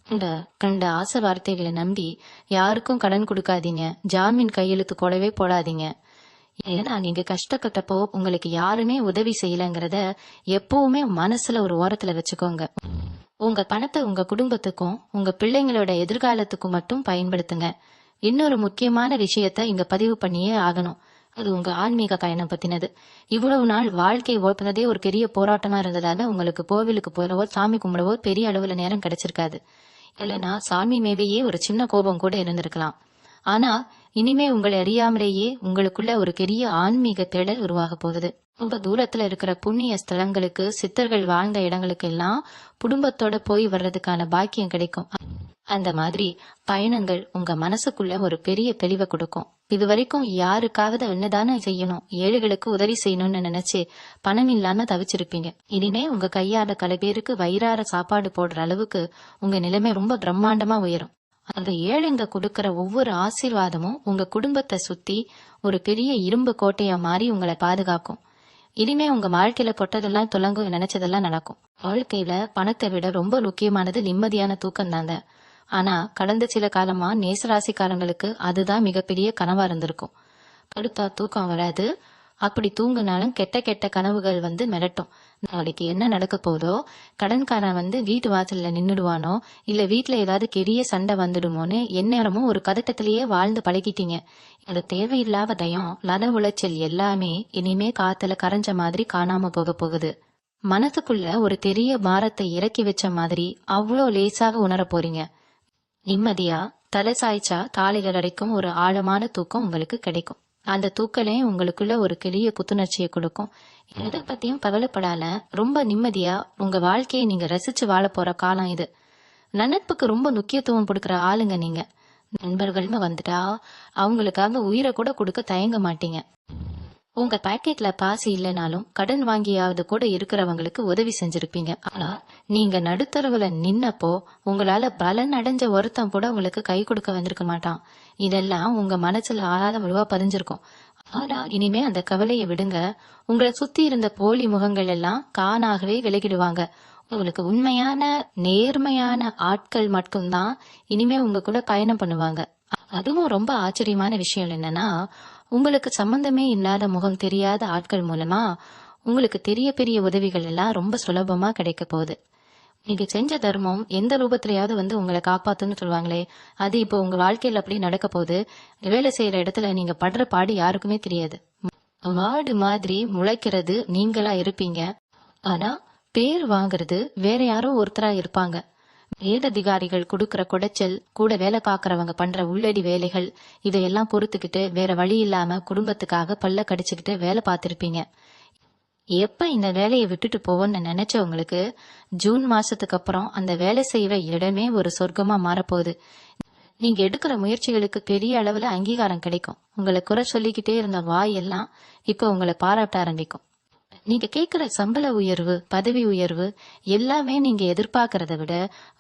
இந்த கண்ட ஆசை வார்த்தைகளை நம்பி யாருக்கும் கடன் கொடுக்காதீங்க. ஜாமீன் கையெழுத்து கூடவே போடாதீங்க. ஏன்னா நீங்க கஷ்டப்பட்டப்போ உங்களுக்கு யாருமே உதவி செய்யலங்கிறத எப்பவுமே மனசுல ஒரு ஓரத்துல வச்சுக்கோங்க. உங்க பணத்தை உங்க குடும்பத்துக்கும் உங்க பிள்ளைங்களோட எதிர்காலத்துக்கும் மட்டும் பயன்படுத்துங்க. இன்னொரு முக்கியமான விஷயத்த இங்க பதிவு பண்ணியே ஆகணும். அது உங்க ஆன்மீக பயணம் பத்தினது. இவ்வளவு நாள் வாழ்க்கை ஓட்டுனதே ஒரு பெரிய போராட்டமா இருந்ததால உங்களுக்கு கோவிலுக்கு போறவோ சாமி கும்பிடவோ பெரிய அளவுல நேரம் கிடைச்சிருக்காது. இல்லைன்னா சாமி மேலேயே ஒரு சின்ன கோபம் கூட இருந்திருக்கலாம். ஆனா இனிமே உங்களை அறியாமலேயே உங்களுக்குள்ள ஒரு பெரிய ஆன்மீக தேடல் உருவாக போகுது. ரொம்ப தூரத்துல இருக்கிற புண்ணிய ஸ்தலங்களுக்கு, சித்தர்கள் வாழ்ந்த இடங்களுக்கு எல்லாம் குடும்பத்தோட போய் வர்றதுக்கான பாக்கியம் கிடைக்கும். அந்த மாதிரி பயணங்கள் உங்க மனசுக்குள்ள ஒரு பெரிய தெளிவை கொடுக்கும். இது வரைக்கும் யாருக்காவது என்னதானே செய்யணும், ஏழைகளுக்கு உதவி செய்யணும்னு நினைச்சு பணம் இல்லாம தவிச்சிருப்பீங்க. இனிமே உங்க கையால பல பேருக்கு வயிறார சாப்பாடு போடுற அளவுக்கு உங்க நிலைமை ரொம்ப பிரம்மாண்டமா உயரும். அந்த ஏழைங்க கொடுக்கற ஒவ்வொரு ஆசீர்வாதமும் உங்க குடும்பத்தை சுத்தி ஒரு பெரிய இரும்பு கோட்டையா மாறி உங்களை பாதுகாக்கும். இனிமே உங்க வாழ்க்கையில தொட்டதெல்லாம் துலங்கும், நினைச்சதெல்லாம் நடக்கும். வாழ்க்கையில பணத்தை விட ரொம்ப முக்கியமானது நிம்மதியான தூக்கம் தாங்க. ஆனா கடந்த சில காலமா நேசராசிக்காரங்களுக்கு அதுதான் மிகப்பெரிய கனவா இருந்திருக்கும். படுத்தா தூக்கம் வராது, அப்படி தூங்குனாலும் கெட்ட கெட்ட கனவுகள் வந்து மிரட்டும். நாளைக்கு என்ன நடக்க போதோ, கடன்காரன் வந்து வீட்டு வாசல்ல நின்னுடுவானோ, இல்ல வீட்டுல ஏதாவது பெரிய சண்டை வந்துடுமோன்னு எந்நேரமும் ஒரு கதட்டத்திலேயே வாழ்ந்து பழகிட்டீங்க. இந்த தேவையில்லாத பயம், மன உளைச்சல் எல்லாமே இனிமே காத்துல கரைஞ்ச மாதிரி காணாம போக போகுது. மனசுக்குள்ள ஒரு பெரிய பாரத்தை இறக்கி வச்ச மாதிரி அவ்வளோ லேசாக உணர போறீங்க. நிம்மதியா தலை சாய்ச்சா காலைகள் வரைக்கும் ஒரு ஆழமான தூக்கம் உங்களுக்கு கிடைக்கும். அந்த தூக்கலே உங்களுக்குள்ள ஒரு பெரிய புத்துணர்ச்சியை கொடுக்கும். எதை பத்தியும் கவலைப்படால ரொம்ப நிம்மதியா உங்க வாழ்க்கையை நீங்க ரசிச்சு வாழ போற காலம் இது. நட்புக்கு ரொம்ப முக்கியத்துவம் கொடுக்கற ஆளுங்க நீங்க. நண்பர்கள்னு வந்துட்டா அவங்களுக்காக உயிரை கூட கொடுக்க தயங்க மாட்டீங்க. உங்க பாக்கெட்ல பாசி இல்லைனாலும் கடன் வாங்கியாவது கூட இருக்கிறவங்களுக்கு உதவி செஞ்சிருப்பீங்க. ஆனா நீங்க நடுத்தரவுல நின்னப்போ உங்களால பலன் அடைஞ்ச ஒருத்தன் கூட உங்களுக்கு கை கொடுக்க வந்திருக்க மாட்டான். இதெல்லாம் உங்க மனசுல ஆழ வலுவா பதிஞ்சிருக்கும். ஆனா இனிமே அந்த கவலையை விடுங்க. உங்களை சுத்தி இருந்த போலி முகங்கள் எல்லாம் காணாகவே விலகிடுவாங்க. உங்களுக்கு உண்மையான நேர்மையான ஆட்கள் மட்டும்தான் இனிமே உங்க கூட பயணம் பண்ணுவாங்க. அதுவும் ரொம்ப ஆச்சரியமான விஷயம் என்னன்னா, உங்களுக்கு சம்பந்தமே இல்லாத முகம் தெரியாத ஆட்கள் மூலமா உங்களுக்கு பெரிய உதவிகள் எல்லாம் ரொம்ப சுலபமா கிடைக்க போகுது. நீங்க செஞ்ச தர்மம் எந்த ரூபத்திலயாவது வந்து உங்களை காப்பாத்துன்னு சொல்லுவாங்களே, அது இப்போ உங்க வாழ்க்கையில அப்படி நடக்க போகுது. வேலை செய்யற இடத்துல நீங்க படுற பாடு யாருக்குமே தெரியாது. மாடு மாதிரி முளைக்கிறது நீங்களா இருப்பீங்க. ஆனா பேர் வாங்குறது வேற யாரோ ஒருத்தரா இருப்பாங்க. மேலதிகாரிகள் கொடுக்கற குடைச்சல், கூட வேலை பாக்குறவங்க பண்ற உள்ளடி வேலைகள், இதையெல்லாம் பொறுத்துக்கிட்டு வேற வழி இல்லாம குடும்பத்துக்காக பல்ல கடிச்சுக்கிட்டு வேலை பார்த்திருப்பீங்க. எப்ப இந்த வேலையை விட்டுட்டு போவோன்னு நினைச்சவங்களுக்கு ஜூன் மாசத்துக்கு அப்புறம் அந்த வேலை செய்யற இடமே ஒரு சொர்க்கமா மாறப்போகுது. நீங்க எடுக்கிற முயற்சிகளுக்கு பெரிய அளவுல அங்கீகாரம் கிடைக்கும். உங்களை குறை சொல்லிக்கிட்டே இருந்த வாய் எல்லாம் இப்ப உங்களை பாராட்ட ஆரம்பிக்கும். நீங்க கேக்குற சம்பள உயர்வு, பதவி உயர்வு எல்லாமே நீங்க எதிர்பார்க்கறத விட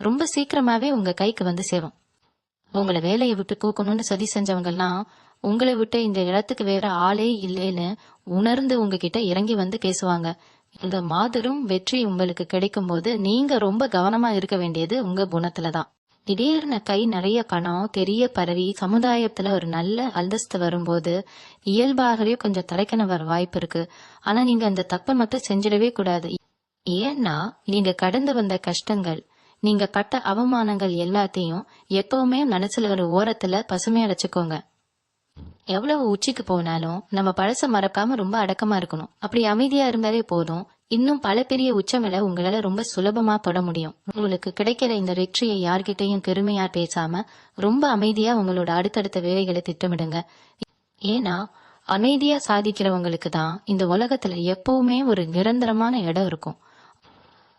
ரொம்ப சீக்கிரமாவே உங்க கைக்கு வந்து சேரும். உங்களை வேலையை விட்டு தூக்கணும்னு சதி செஞ்சவங்க எல்லாம் உங்களை விட்டு இந்த இடத்துக்கு வேற ஆளே இல்லைன்னு உணர்ந்து உங்ககிட்ட இறங்கி வந்து பேசுவாங்க. இந்த மாபெரும் வெற்றி உங்களுக்கு கிடைக்கும் போது நீங்க ரொம்ப கவனமா இருக்க வேண்டியது உங்க குணத்துலதான். திடீர்னு கை நிறைய பணம் தெரிய பரவி சமுதாயத்துல ஒரு நல்ல அந்தஸ்து வரும்போது இயல்பாகவே கொஞ்சம் தலைக்கண வர வாய்ப்பு இருக்கு. ஆனா நீங்க அந்த தப்பை மட்டும் செஞ்சிடவே கூடாது. ஏன்னா நீங்க கடந்து வந்த கஷ்டங்கள், நீங்க பட்ட அவமானங்கள் எல்லாத்தையும் எப்பவுமே மனசுல ஒரு ஓரத்துல பசுமையா வச்சுக்கோங்க. எவ்வளவு உச்சிக்கு போனாலும் நம்ம பழச மறக்காம ரொம்ப அடக்கமா இருக்கணும். அப்படி அமைதியா இருந்தாலே போதும். இன்னும் பல பெரிய உச்சங்களை உங்களால ரொம்ப சுலபமா தொட முடியும். உங்களுக்கு கிடைக்கிற இந்த வெற்றியை யார்கிட்டையும் பெருமையா பேசாம ரொம்ப அமைதியா உங்களோட அடுத்தடுத்த வேலைகளை திட்டமிடுங்க. ஏன்னா அமைதியா சாதிக்கிறவங்களுக்கு தான் இந்த உலகத்துல எப்பவுமே ஒரு நிரந்தரமான இடம் இருக்கும்.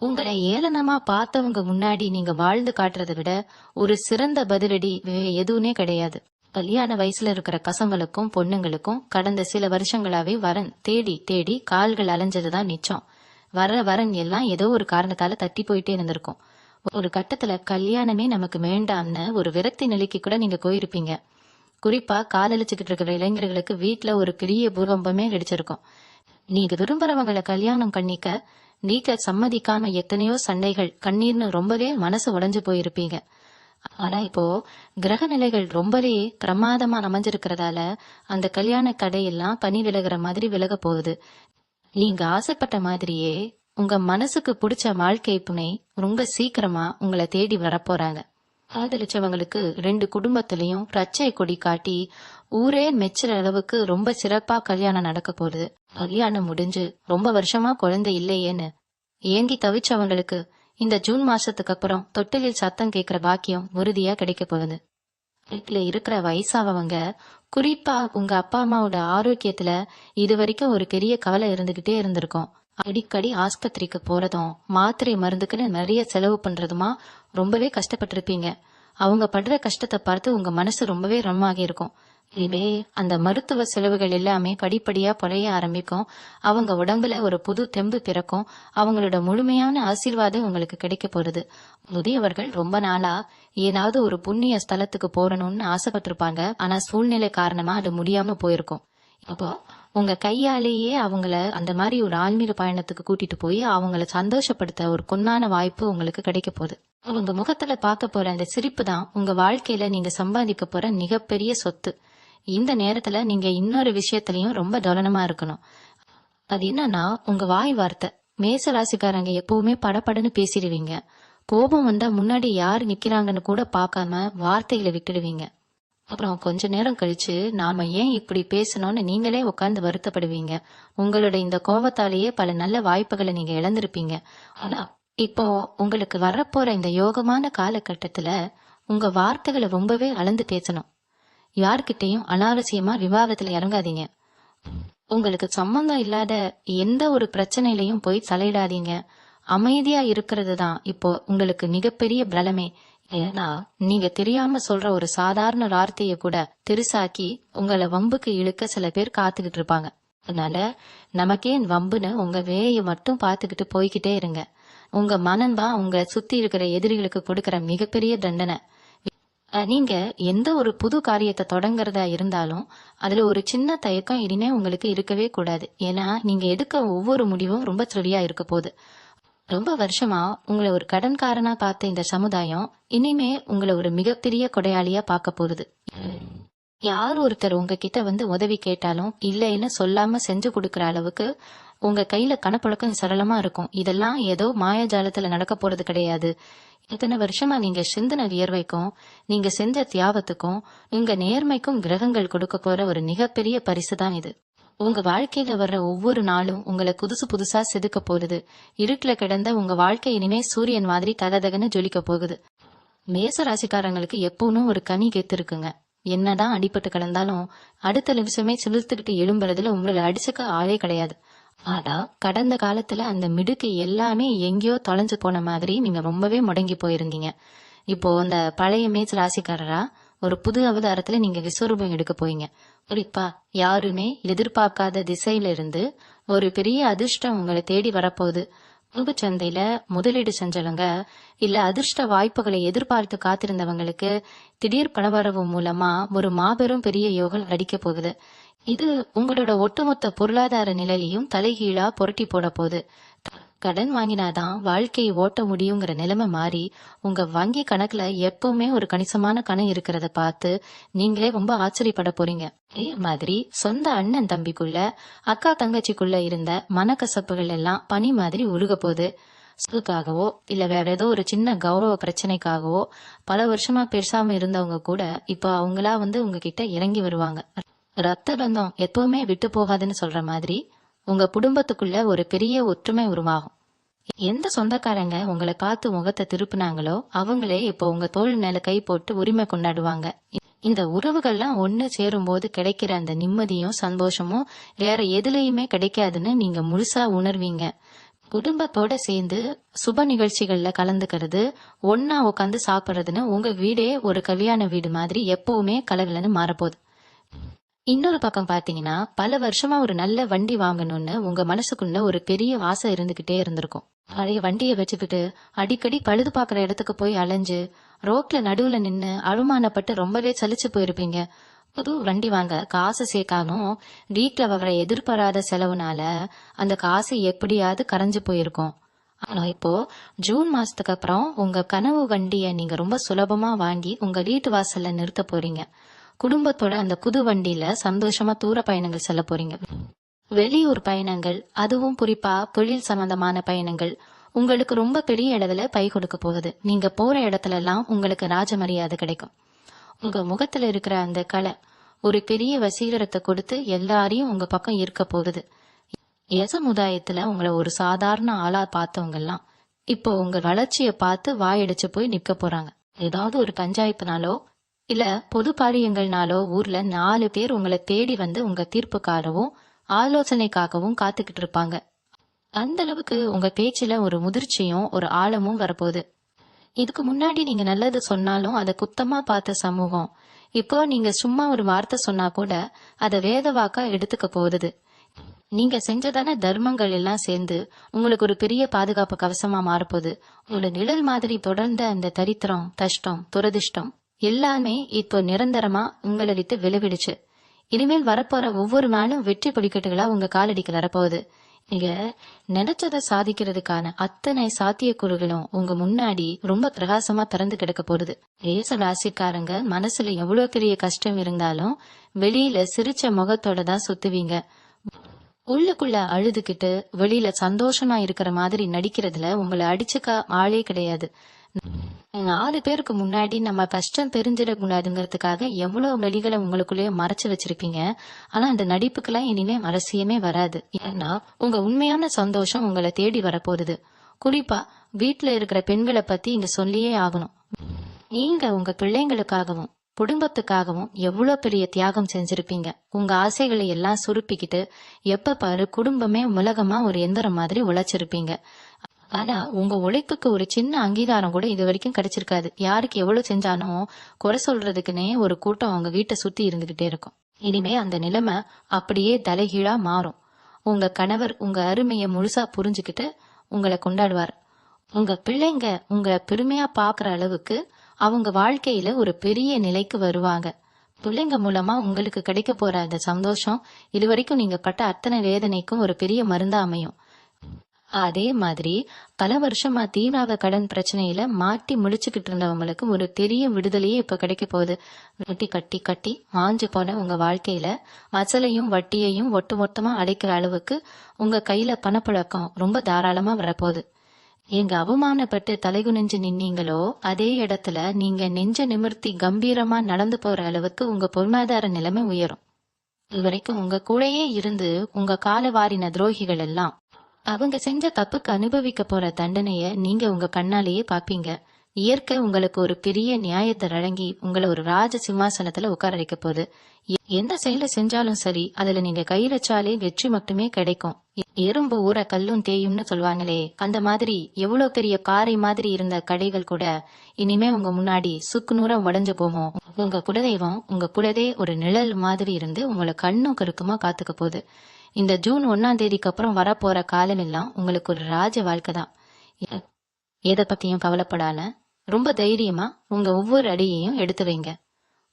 உங்களை ஏளனமா பார்த்தவங்க முன்னாடி நீங்க வாழ்ந்து காட்டுறதை விட ஒரு சிறந்த பதிலடி எதுவுமே கிடையாது. கல்யாண வயசுல இருக்கிற பசங்களுக்கும் பொண்ணுங்களுக்கும் கடந்த சில வருஷங்களாவே வரன் தேடி தேடி கால்கள் அலைஞ்சதுதான் நிச்சம். வர வரன் எல்லாம் ஏதோ ஒரு காரணத்தால தட்டி போயிட்டே இருந்திருக்கும். ஒரு கட்டத்துல கல்யாணமே நமக்கு வேண்டாம்னு ஒரு விரக்தி நிலைக்கு கூட நீங்க போயிருப்பீங்க. குறிப்பா காதலிச்சுக்கிட்டு இருக்கிற இளைஞர்களுக்கு வீட்டுல ஒரு பெரிய பூகம்பமே கிடைச்சிருக்கும். நீங்க விரும்புறவங்களை கல்யாணம் பண்ணிக்க நீங்க சம்மதிக்காம எத்தனையோ சண்டைகள், கண்ணீர்னு ரொம்பவே மனசு உடைஞ்சு போயிருப்பீங்க. ஆனா இப்போ கிரக நிலைகள் ரொம்பவே பிரமாதமா அமைஞ்சிருக்கிறதால அந்த கல்யாண கடையெல்லாம் பனி விலகுற மாதிரி விலக போகுது. நீங்க ஆசைப்பட்ட மாதிரியே உங்க மனசுக்கு பிடிச்ச வாழ்க்கை துணை ரொம்ப சீக்கிரமா உங்களை தேடி வரப்போறாங்க. காதலிச்சவங்களுக்கு 2 குடும்பத்திலையும் பச்சை கொடி காட்டி ஊரே மெச்சுற அளவுக்கு ரொம்ப சிறப்பா கல்யாணம் நடக்க போகுது. கல்யாணம் முடிஞ்சு ரொம்ப வருஷமா குழந்தை இல்லையேன்னு ஏங்கி தவிச்சவங்களுக்கு இந்த ஜூன் மாசத்துக்கு அப்புறம் தொட்டிலில் சத்தம் கேட்கிற பாக்கியம் உறுதியா கிடைக்க போகுது. வீட்டுல இருக்கிற வயசாவவங்க, குறிப்பா உங்க அப்பா அம்மாவோட ஆரோக்கியத்துல இது வரைக்கும் ஒரு பெரிய கவலை இருந்துகிட்டே இருந்திருக்கும். அடிக்கடி ஆஸ்பத்திரிக்கு போறதும் மாத்திரை மருந்துக்குன்னு நிறைய செலவு பண்றதுமா ரொம்பவே கஷ்டப்பட்டிருப்பீங்க. அவங்க படுற கஷ்டத்தை பார்த்து உங்க மனசு ரொம்பவே ரம்மாகி இருக்கும். இதுவே அந்த மருத்துவ செலவுகள் எல்லாமே படிப்படியா குறைய ஆரம்பிக்கும். அவங்க உடம்புல ஒரு புது தெம்பு பிறக்கும். அவங்களோட முழுமையான ஆசீர்வாதம் உங்களுக்கு கிடைக்க போறது. முதியவர்கள் ரொம்ப நாளா ஏதாவது ஒரு புண்ணிய ஸ்தலத்துக்கு போறணும்னு ஆசைப்பட்டிருப்பாங்க. ஆனா சூழ்நிலை காரணமா அது முடியாம போயிருக்கும். அப்போ உங்க கையாலேயே அவங்கள அந்த மாதிரி ஒரு ஆன்மீக பயணத்துக்கு கூட்டிட்டு போய் அவங்கள சந்தோஷப்படுத்த ஒரு பொன்னான வாய்ப்பு உங்களுக்கு கிடைக்க போகுது. உங்க முகத்துல பார்க்க போற அந்த சிரிப்பு தான் உங்க வாழ்க்கையில நீங்க சம்பாதிக்க போற மிகப்பெரிய சொத்து. இந்த நேரத்துல நீங்க இன்னொரு விஷயத்திலயும் ரொம்ப கவனமா இருக்கணும். அது என்னன்னா, உங்க வாய் வார்த்தை. மேச ராசிக்காரங்க எப்பவுமே படபடன்னு பேசிடுவீங்க. கோபம் வந்தா முன்னாடி யாரு நிக்கிறாங்கன்னு கூட பார்க்காம வார்த்தைகளை விட்டுடுவீங்க. அப்புறம் கொஞ்ச நேரம் கழிச்சு நாம ஏன் இப்படி பேசணும்னு நீங்களே உட்கார்ந்து வருத்தப்படுவீங்க. உங்களோட இந்த கோபத்தாலேயே பல நல்ல வாய்ப்புகளை நீங்க இழந்திருப்பீங்க. ஆனா இப்போ உங்களுக்கு வரப்போற இந்த யோகமான காலகட்டத்துல உங்க வார்த்தைகளை ரொம்பவே அளந்து பேசணும். யார்கிட்டயும் அனாவசியமா விவாதத்துல இறங்காதீங்க. உங்களுக்கு சம்பந்தம் இல்லாத எந்த ஒரு பிரச்சனையிலையும் போய் தலையிடாதீங்க. அமைதியா இருக்கிறது தான் இப்போ உங்களுக்கு மிகப்பெரிய பலமே. ஏன்னா நீங்க தெரியாம சொல்ற ஒரு சாதாரண வார்த்தைய கூட பெருசாக்கி உங்களை வம்புக்கு இழுக்க சில பேர் காத்துக்கிட்டு இருப்பாங்க. அதனால நமக்கே வம்புன்னு உங்க வேலையை மட்டும் பார்த்துக்கிட்டு போய்கிட்டே இருங்க. உங்க மனம்தான் உங்களை சுத்தி இருக்கிற எதிரிகளுக்கு கொடுக்கிற மிகப்பெரிய தண்டனை. நீங்க எந்த ஒரு புது காரியத்தை தொடங்குறதா இருந்தாலும் அதுல ஒரு சின்ன தயக்கம் இனிமே உங்களுக்கு இருக்கவே கூடாது. ஏன்னா நீங்க எடுக்க ஒவ்வொரு முடிவும் ரொம்ப சரியா இருக்க போகுது. ரொம்ப வருஷமா உங்களை ஒரு கடன்காரனா பார்த்த இந்த சமுதாயம் இனிமே உங்களை ஒரு மிகப்பெரிய கொடையாளியா பார்க்க போகுது. யார் ஒருத்தர் உங்ககிட்ட வந்து உதவி கேட்டாலும் இல்லைன்னு சொல்லாம செஞ்சு கொடுக்கற அளவுக்கு உங்க கையில கணப்பழக்கம் சரளமா இருக்கும். இதெல்லாம் ஏதோ மாயாஜாலத்துல நடக்க போறது கிடையாது. இத்தனை வருஷமா நீங்க சிந்தின வியர்வைக்கும் நீங்க செஞ்ச தியாகத்துக்கும் உங்க நேர்மைக்கும் கிரகங்கள் கொடுக்க போற ஒரு மிகப்பெரிய பரிசு தான் இது. உங்க வாழ்க்கையில வர்ற ஒவ்வொரு நாளும் உங்களை புதுசு புதுசா செதுக்க போகுது. இருட்டுல கிடந்த உங்க வாழ்க்கை இனிமே சூரியன் மாதிரி தகதகன்னு ஜொலிக்க போகுது. மேச ராசிக்காரங்களுக்கு எப்பவும் ஒரு கனி கெத்து இருக்குங்க. என்னதான் அடிபட்டு கிடந்தாலும் அடுத்த நிமிஷமே சிலிர்த்துக்கிட்டு எழும்புறதுல உங்களை அடிச்சுக்க ஆளே கிடையாது. ஆனா கடந்த காலத்துல அந்த மிடுக்கு எல்லாமே எங்கேயோ தொலைஞ்சு போன மாதிரி நீங்க ரொம்பவே முடங்கி போயிருந்தீங்க. இப்போ அந்த பழைய மேச ராசிக்காரரா ஒரு புது அவதாரத்துல நீங்க விஸ்வரூபம் எடுக்க போறீங்க. குறிப்பா யாருமே எதிர்பார்க்காத திசையில இருந்து ஒரு பெரிய அதிர்ஷ்டம் உங்களை தேடி வரப்போகுது. பங்கு சந்தையில முதலீடு செஞ்சவங்க இல்ல அதிர்ஷ்ட வாய்ப்புகளை எதிர்பார்த்து காத்திருந்தவங்களுக்கு திடீர் பணவரவு மூலமா ஒரு மாபெரும் பெரிய யோகம் அடிக்க போகுது. இது உங்களோட ஒட்டுமொத்த பொருளாதார நிலையையும் தலைகீழா புரட்டி போட போகுது. கடன் வாங்கினாதான் வாழ்க்கையை ஓட்ட முடியுங்கிற நிலைமை மாறி உங்க வங்கி கணக்குல எப்பவுமே ஒரு கணிசமான கணம் இருக்கிறத பார்த்து நீங்களே ரொம்ப ஆச்சரியப்பட போறீங்க. அதே மாதிரி சொந்த அண்ணன் தம்பிக்குள்ள அக்கா தங்கச்சிக்குள்ள இருந்த மனக்கசப்புகள் எல்லாம் பனி மாதிரி உருக போகுது. சுதுக்காகவோ இல்ல வேற ஏதோ ஒரு சின்ன கௌரவ பிரச்சனைக்காகவோ பல வருஷமா பேசாம இருந்தவங்க கூட இப்ப அவங்களா வந்து உங்ககிட்ட இறங்கி வருவாங்க. ரத்த பந்தம் எப்பவுமே விட்டு போகாதுன்னு சொல்ற மாதிரி உங்க குடும்பத்துக்குள்ள ஒரு பெரிய ஒற்றுமை உருவாகும். எந்த சொந்தக்காரங்க உங்களை பார்த்து முகத்தை திருப்பினாங்களோ அவங்களே இப்போ உங்க தோள் மேல கை போட்டு உரிமை கொண்டாடுவாங்க. இந்த உறவுகள்லாம் ஒண்ணு சேரும் போது கிடைக்கிற அந்த நிம்மதியும் சந்தோஷமும் வேற எதுலயுமே கிடைக்காதுன்னு நீங்க முழுசா உணர்வீங்க. குடும்பத்தோட சேர்ந்து சுப நிகழ்ச்சிகள்ல கலந்துக்கிறது, ஒன்னா உட்காந்து சாப்பிடுறதுன்னு உங்க வீடே ஒரு கல்யாண வீடு மாதிரி எப்பவுமே கலகலன்னு மாறப்போகுது. இன்னொரு பக்கம் பாத்தீங்கன்னா பல வருஷமா ஒரு நல்ல வண்டி வாங்கணும்னு உங்க மனசுக்குள்ள ஒரு பெரிய ஆசை இருந்துகிட்டே இருந்திருக்கும். பழைய வண்டியை வச்சுக்கிட்டு அடிக்கடி பழுது பாக்குற இடத்துக்கு போய் அலைஞ்சு ரோட்ல நடுவுல நின்னு அழுமானப்பட்டு ரொம்பவே சலிச்சு போயிருப்பீங்க. புது வண்டி வாங்க காசு சேர்க்காம வீட்டுல வர எதிர்பாராத செலவுனால அந்த காசு எப்படியாவது கரைஞ்சு போயிருக்கும். ஆனா இப்போ ஜூன் மாசத்துக்கு அப்புறம் உங்க கனவு வண்டிய நீங்க ரொம்ப சுலபமா வாங்கி உங்க வீட்டு வாசல்ல நிறுத்த போறீங்க. குடும்பத்தோட அந்த புது வண்டியில சந்தோஷமா தூர பயணங்கள் செல்ல போறீங்க. வெளியூர் பயணங்கள், அதுவும் குறிப்பா தொழில் சம்பந்தமான பயணங்கள் உங்களுக்கு ரொம்ப பெரிய அளவுல பை கொடுக்க போகுது. நீங்க போற இடத்துல எல்லாம் உங்களுக்கு ராஜ மரியாதை கிடைக்கும். உங்க முகத்துல இருக்கிற அந்த கலை ஒரு பெரிய வசீகரத்தை கொடுத்து எல்லாரையும் உங்க பக்கம் ஈர்க்க போகுது. சமுதாயத்துல உங்களை ஒரு சாதாரண ஆளா பார்த்தவங்க எல்லாம் இப்போ உங்க வளர்ச்சியை பார்த்து வாயடிச்சு போய் நிக்க போறாங்க. ஏதாவது ஒரு பஞ்சாயத்துனாலோ இல்ல பொது காரியங்கள்னாலோ ஊர்ல 4 பேர் உங்களை தேடி வந்து உங்க தீர்ப்புக்காகவும் ஆலோசனைக்காகவும் காத்துக்கிட்டு இருப்பாங்க. அந்த அளவுக்கு உங்க பேச்சுல ஒரு முதிர்ச்சியும் ஒரு ஆழமும் வரப்போகுது. இதுக்கு முன்னாடி நீங்க நல்லது சொன்னாலும் அதை குத்தமா பார்த்த சமூகம் இப்போ நீங்க சும்மா ஒரு வார்த்தை சொன்னா கூட அதை வேத வாக்கா எடுத்துக்க போகுது. நீங்க செஞ்சதான தர்மங்கள் எல்லாம் சேர்ந்து உங்களுக்கு ஒரு பெரிய பாதுகாப்பு கவசமா மாறப்போகுது. உங்களோட நிழல் மாதிரி தொடர்ந்த அந்த தரித்திரம், கஷ்டம், துரதிர்ஷ்டம் எல்லாமே இப்போ நிரந்தரமா உங்களை விட்டு விளைவிடுச்சு. இனிமேல் வரப்போற ஒவ்வொரு நாளும் வெற்றி படிக்கட்டுகளா உங்க காலடிக்கு வரப்போகுது. நீங்க நினைச்சதை சாதிக்கிறதுக்கான அத்தனை சாத்தியக்கூறுகளும் உங்க முன்னாடி ரொம்ப பிரகாசமா திறந்து கிடக்க போகுது. மேச ராசிக்காரங்க மனசுல எவ்வளவு பெரிய கஷ்டம் இருந்தாலும் வெளியில சிரிச்ச முகத்தோட தான் சுத்துவீங்க. உள்ளுக்குள்ள அழுதுகிட்டு வெளியில சந்தோஷமா இருக்கிற மாதிரி நடிக்கிறதுல உங்களை அடிச்சுக்க ஆளே கிடையாது. 4 பேருக்கு முன்னாடி நம்ம கஷ்டம் தெரிஞ்சிடக்கூடாதுங்கிறதுக்காக எவ்வளவு வழிகளை உங்களுக்குள்ளேயே மறைச்சு வச்சிருப்பீங்க. ஆனா அந்த நடிப்புக்கெல்லாம் இனிமே அவசியமே வராது. ஏன்னா உங்க உண்மையான சந்தோஷம் உங்களை தேடி வரப்போகுது. குறிப்பா வீட்டுல இருக்கிற பெண்களை பத்தி இங்க சொல்லியே ஆகணும். நீங்க உங்க பிள்ளைங்களுக்காகவும் குடும்பத்துக்காகவும் எவ்வளவு பெரிய தியாகம் செஞ்சிருப்பீங்க. உங்க ஆசைகளை எல்லாம் சுருப்பிக்கிட்டு எப்ப பாரு குடும்பமே உலகமா ஒரு எந்திரம் மாதிரி உழைச்சிருப்பீங்க. ஆனா உங்க உழைப்புக்கு ஒரு சின்ன அங்கீகாரம் கூட இது வரைக்கும் கிடைச்சிருக்காது. யாருக்கு எவ்வளவு செஞ்சாலும் குறை சொல்றதுக்குன்னே ஒரு கூட்டம் அவங்க வீட்டை சுத்தி இருந்துகிட்டே இருக்கும். இனிமே அந்த நிலைமை அப்படியே தலைகீழா மாறும். உங்க கணவர் உங்க அருமையை முழுசா புரிஞ்சுக்கிட்டு உங்களை கொண்டாடுவார். உங்க பிள்ளைங்க உங்களை பெருமையா பாக்குற அளவுக்கு அவங்க வாழ்க்கையில ஒரு பெரிய நிலைக்கு வருவாங்க. பிள்ளைங்க மூலமா உங்களுக்கு கிடைக்க போற அந்த சந்தோஷம் இதுவரைக்கும் நீங்க பட்ட அத்தனை வேதனைக்கும் ஒரு பெரிய மருந்தா அமையும். அதே மாதிரி பல வருஷமா தீராத கடன் பிரச்சனையில மாட்டி முடிச்சுக்கிட்டு இருந்தவங்களுக்கு ஒரு பெரிய விடுதலையே இப்ப கிடைக்க போகுது. கட்டி கட்டி கட்டி மாஞ்சு போன உங்க வாழ்க்கையில அசலையும் வட்டியையும் ஒட்டு மொத்தமா அடைக்கிற அளவுக்கு உங்க கையில பணப்புழக்கம் ரொம்ப தாராளமா வரப்போகுது. எங்க அவமானப்பட்டு தலைகுனிஞ்சு நின்னீங்களோ அதே இடத்துல நீங்க நெஞ்ச நிமிர்த்தி கம்பீரமா நடந்து போற அளவுக்கு உங்க பொருளாதார நிலைமை உயரும். இதுவரைக்கும் உங்க கூடயே இருந்து உங்க கால வாரின துரோகிகள் எல்லாம் அவங்க செஞ்ச தப்புக்கு அனுபவிக்க போற தண்டனைய நீங்க உங்க கண்ணாலேயே பாப்பீங்க. இயற்கை உங்களுக்கு ஒரு பெரிய நியாயத்தை வழங்கி உங்களை ஒரு ராஜ சிம்மாசனத்துல உட்கார வைக்க போகுது. எந்த செயலை செஞ்சாலும் சரி அதுல நீங்க கை வச்சாலே வெற்றி மட்டுமே கிடைக்கும். எறும்பு ஊற கல்லும் தேயும்னு சொல்லுவாங்களே, அந்த மாதிரி எவ்வளவு பெரிய பாறை மாதிரி இருந்த கடைகள் கூட இனிமே உங்க முன்னாடி சுக்கு நூற உடஞ்சு போகும். உங்க குலதெய்வம் உங்க கூடவே ஒரு நிழல் மாதிரி இருந்து உங்களை கண்ணும் கருக்குமா காத்துக்க போகுது. இந்த ஜூன் 1ஆம் தேதிக்கு அப்புறம் வரப்போற காலம் எல்லாம் உங்களுக்கு ஒரு ராஜ வாழ்க்கை தான். எதை பத்தியும் கவலைப்படாம ரொம்ப தைரியமா உங்க ஒவ்வொரு அடியையும் எடுத்து வைங்க.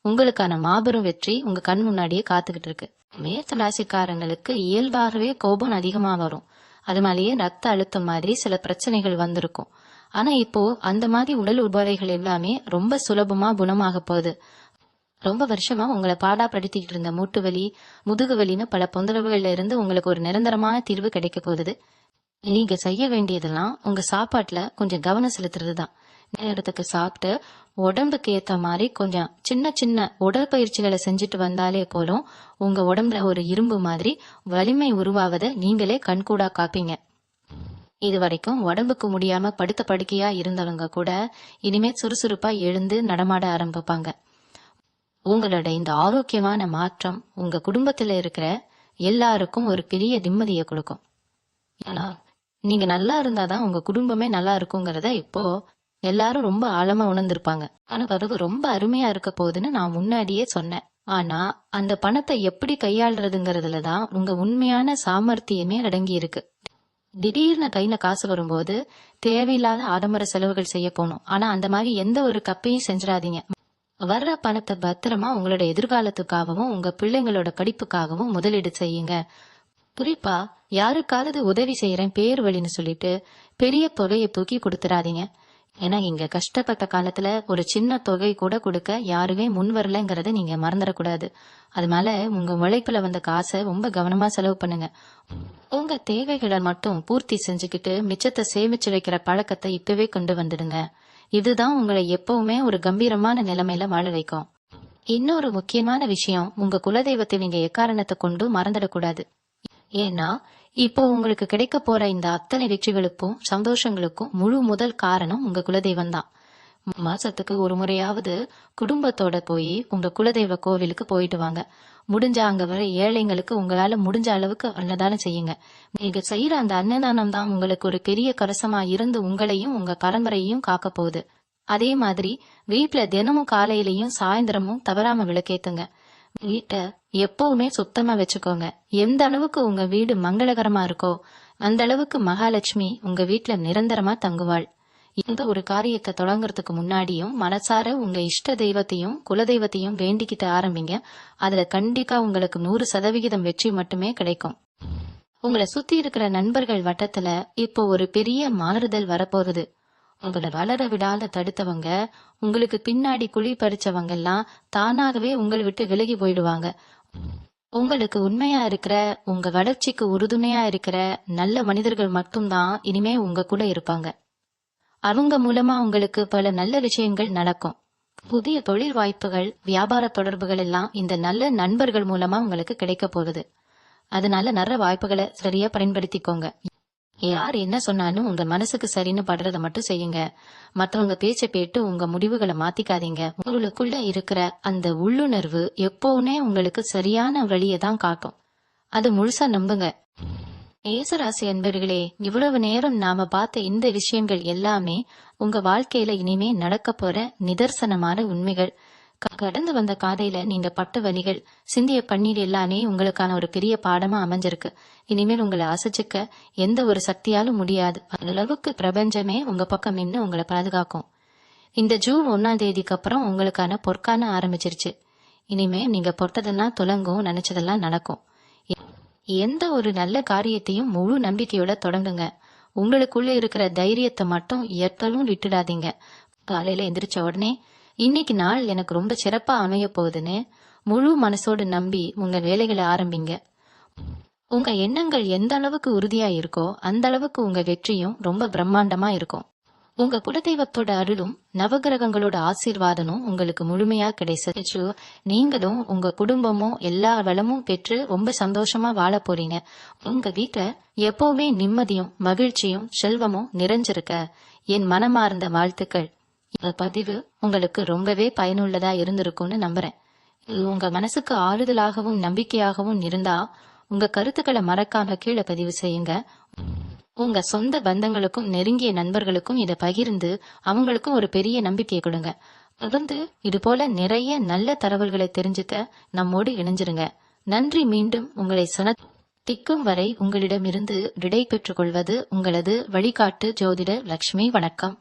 உங்களுக்கான மாபெரும் வெற்றி உங்க கண் முன்னாடியே காத்துக்கிட்டு இருக்கு. மேச ராசிக்காரங்களுக்கு இயல்பாகவே கோபம் அதிகமா வரும். அது மேலேயே ரத்த அழுத்தம் மாதிரி சில பிரச்சனைகள் வந்திருக்கும். ஆனா இப்போ அந்த மாதிரி உடல் உபாதைகள் எல்லாமே ரொம்ப சுலபமா குணமாக போகுது. ரொம்ப வருஷமா உங்களை பாடாப்படுத்திக்கிட்டு இருந்த மூட்டு வலி முதுகு வலின்னு பல தொந்தரவுகள்ல இருந்து உங்களுக்கு ஒரு நிரந்தரமான தீர்வு கிடைக்க போகுது. நீங்க செய்ய வேண்டியதெல்லாம் உங்க சாப்பாட்டுல கொஞ்சம் கவனம் செலுத்துறதுதான். நேரத்துக்கு சாப்பிட்டு உடம்புக்கு ஏத்த மாதிரி கொஞ்சம் சின்ன சின்ன உடற்பயிற்சிகளை செஞ்சுட்டு வந்தாலே போலும் உங்க உடம்புல ஒரு இரும்பு மாதிரி வலிமை உருவாவதை நீங்களே கண்கூடா காப்பீங்க. இது வரைக்கும் உடம்புக்கு முடியாம படுத்த படுக்கையா இருந்தவங்க கூட இனிமே சுறுசுறுப்பா எழுந்து நடமாட ஆரம்பிப்பாங்க. உங்களோட இந்த ஆரோக்கியமான மாற்றம் உங்க குடும்பத்துல இருக்கிற எல்லாருக்கும் ஒரு பெரிய நிம்மதியை கொடுக்கும். ஏன்னா நீங்க நல்லா இருந்தாதான் உங்க குடும்பமே நல்லா இருக்குங்கிறத இப்போ எல்லாரும் ரொம்ப ஆழமா உணர்ந்திருப்பாங்க. ஆனா வரவு ரொம்ப அருமையா இருக்க போகுதுன்னு நான் முன்னாடியே சொன்னேன். ஆனா அந்த பணத்தை எப்படி கையாளுறதுங்கிறதுலதான் உங்க உண்மையான சாமர்த்தியமே அடங்கி இருக்கு. திடீர்னு கையில காசு வரும்போது தேவையில்லாத ஆடம்பர செலவுகள் செய்ய போகணும். ஆனா அந்த மாதிரி எந்த ஒரு கப்பையும் செஞ்சிடாதீங்க. வர்ற பணத்தை பத்திரமா உங்களோட எதிர்காலத்துக்காகவும் உங்க பிள்ளைங்களோட படிப்புக்காகவும் முதலீடு செய்யுங்க. குறிப்பா யாருக்காவது உதவி செய்யறேன் பேர் வழின்னு சொல்லிட்டு பெரிய தொகையை தூக்கி கொடுத்துடாதீங்க. ஏன்னா இங்க கஷ்டப்பட்ட காலத்துல ஒரு சின்ன தொகை கூட கொடுக்க யாருமே முன் வரலங்கிறத நீங்க மறந்துடக்கூடாது. அதனால உங்க உழைப்புல வந்த காசை ரொம்ப கவனமா செலவு பண்ணுங்க. உங்க தேவைகளை மட்டும் பூர்த்தி செஞ்சுக்கிட்டு மிச்சத்தை சேமிச்சு வைக்கிற பழக்கத்தை இப்பவே கொண்டு வந்துடுங்க. இதுதான் உங்களை எப்பவுமே ஒரு கம்பீரமான நிலைமையில வாழ வைக்கும். இன்னொரு முக்கியமான விஷயம், உங்க குலதெய்வத்தை நீங்க எக்காரணத்தை கொண்டு மறந்துடக்கூடாது. ஏன்னா இப்போ உங்களுக்கு கிடைக்க போற இந்த அத்தனை வெற்றிகளுக்கும் சந்தோஷங்களுக்கும் முழு முதல் காரணம் உங்க குலதெய்வம் தான். மாசத்துக்கு ஒரு முறையாவது குடும்பத்தோட போய் உங்க குலதெய்வ கோவிலுக்கு போயிட்டு வாங்க. முடிஞ்ச அங்க வர ஏழைங்களுக்கு உங்களால முடிஞ்ச அளவுக்கு அன்னதானம் செய்யுங்க. நீங்க செய்யற அந்த அன்னதானம் தான் உங்களுக்கு ஒரு பெரிய கரசமா இருந்து உங்களையும் உங்க பரம்பரையும் காக்க போகுது. அதே மாதிரி வீட்டுல தினமும் காலையிலயும் சாயந்தரமும் தவறாம விளக்கேத்துங்க. வீட்டை எப்பவுமே சுத்தமா வச்சுக்கோங்க. எந்த அளவுக்கு உங்க வீடு மங்களகரமா இருக்கோ அந்த அளவுக்கு மகாலட்சுமி உங்க வீட்டுல நிரந்தரமா தங்குவாள். எந்த ஒரு காரியத்தை தொடங்குறதுக்கு முன்னாடியும் மனசார உங்க இஷ்ட தெய்வத்தையும் குலதெய்வத்தையும் வேண்டிக்கிட்டு ஆரம்பிங்க. அதுல கண்டிப்பா உங்களுக்கு 100% வெற்றி மட்டுமே கிடைக்கும். உங்களை சுத்தி இருக்கிற நண்பர்கள் வட்டத்துல இப்போ ஒரு பெரிய மாறுதல் வரப்போகுது. உங்களை வளர விடாத தடுத்தவங்க, உங்களுக்கு பின்னாடி குழி பறிச்சவங்க எல்லாம் தானாகவே உங்களை விட்டு விலகி போயிடுவாங்க. உங்களுக்கு உண்மையா இருக்கிற, உங்க வளர்ச்சிக்கு உறுதுணையா இருக்கிற நல்ல மனிதர்கள் மட்டும்தான் இனிமே உங்க கூட இருப்பாங்க. அவங்க மூலமா உங்களுக்கு பல நல்ல விஷயங்கள் நடக்கும். புதிய தொழில் வாய்ப்புகள், வியாபார தொடர்புகள் எல்லாம் இந்த நல்ல நண்பர்கள் மூலமா உங்களுக்கு கிடைக்க போகுது. அதனால நல்ல வாய்ப்புகளை சரியா பயன்படுத்திக்கோங்க. யார் என்ன சொன்னாலும் உங்க மனசுக்கு சரின்னு படுறத மட்டும் செய்யுங்க. மற்றவங்க பேச்ச கேட்டு உங்க முடிவுகளை மாத்திக்காதீங்க. உங்களுக்குள்ள இருக்கிற அந்த உள்ளுணர்வு எப்பவுமே உங்களுக்கு சரியான வழியை தான் காட்டும். அது முழுசா நம்புங்க. மேசராசி அன்பர்களே, இவ்வளவு நேரம் நாம பார்த்த இந்த விஷயங்கள் எல்லாமே உங்க வாழ்க்கையில இனிமே நடக்க போற நிதர்சனமான உண்மைகள். கடந்து வந்த காதையில நீங்க பட்ட வலிகள், சிந்திய பன்னீர் எல்லாமே உங்களுக்கான ஒரு பெரிய பாடமா அமைஞ்சிருக்கு. இனிமேல் உங்களை அசைச்சுக்க எந்த ஒரு சக்தியாலும் முடியாது. அளவுக்கு பிரபஞ்சமே உங்க பக்கம் நின்று உங்களை பாதுகாக்கும். இந்த ஜூன் 1ஆம் தேதிக்கு அப்புறம் உங்களுக்கான பொற்காலம் ஆரம்பிச்சிருச்சு. இனிமே நீங்க பொறுத்ததெல்லாம் துலங்கும், நினைச்சதெல்லாம் நடக்கும். எந்த ஒரு நல்ல காரியத்தையும் முழு நம்பிக்கையோட தொடங்குங்க. உங்களுக்குள்ள இருக்கிற தைரியத்தை மட்டும் எத்தலும் விட்டுடாதீங்க. காலையில எந்திரிச்ச உடனே இன்னைக்கு நாள் எனக்கு ரொம்ப சிறப்பா அமைய போகுதுன்னு முழு மனசோடு நம்பி உங்க வேலைகளை ஆரம்பிங்க. உங்க எண்ணங்கள் எந்த அளவுக்கு உறுதியா இருக்கோ அந்த அளவுக்கு உங்க வெற்றியும் ரொம்ப பிரம்மாண்டமா இருக்கும். உங்க குலதெய்வத்தோட அருளும் நவகிரகங்களோட ஆசீர்வாதமும் உங்களுக்கு முழுமையா கிடைச்சு நீங்களும் உங்க குடும்பமும் எல்லா வளமும் பெற்று ரொம்ப சந்தோஷமா வாழ போறீங்க. உங்க வீட்டுல எப்பவுமே நிம்மதியும் மகிழ்ச்சியும் செல்வமும் நிறைஞ்சிருக்க என் மனமார்ந்த வாழ்த்துக்கள். இந்த பதிவு உங்களுக்கு ரொம்பவே பயனுள்ளதா இருந்திருக்கும்னு நம்புறேன். இது உங்க மனசுக்கு ஆறுதலாகவும் நம்பிக்கையாகவும் இருந்தா உங்க கருத்துக்களை மறக்காம கீழே பதிவு செய்யுங்க. உங்க சொந்த பந்தங்களுக்கும் நெருங்கிய நண்பர்களுக்கும் இதை பகிர்ந்து அவங்களுக்கும் ஒரு பெரிய நம்பிக்கையை கொடுங்க. தொடர்ந்து இது போல நிறைய நல்ல தகவல்களை தெரிஞ்சுக்க நம்மோடு இணைஞ்சிருங்க. நன்றி. மீண்டும் உங்களை சந்திக்கும் வரை உங்களிடமிருந்து விடை பெற்றுக் கொள்வது உங்களது வழிகாட்டு ஜோதிடர் லட்சுமி. வணக்கம்.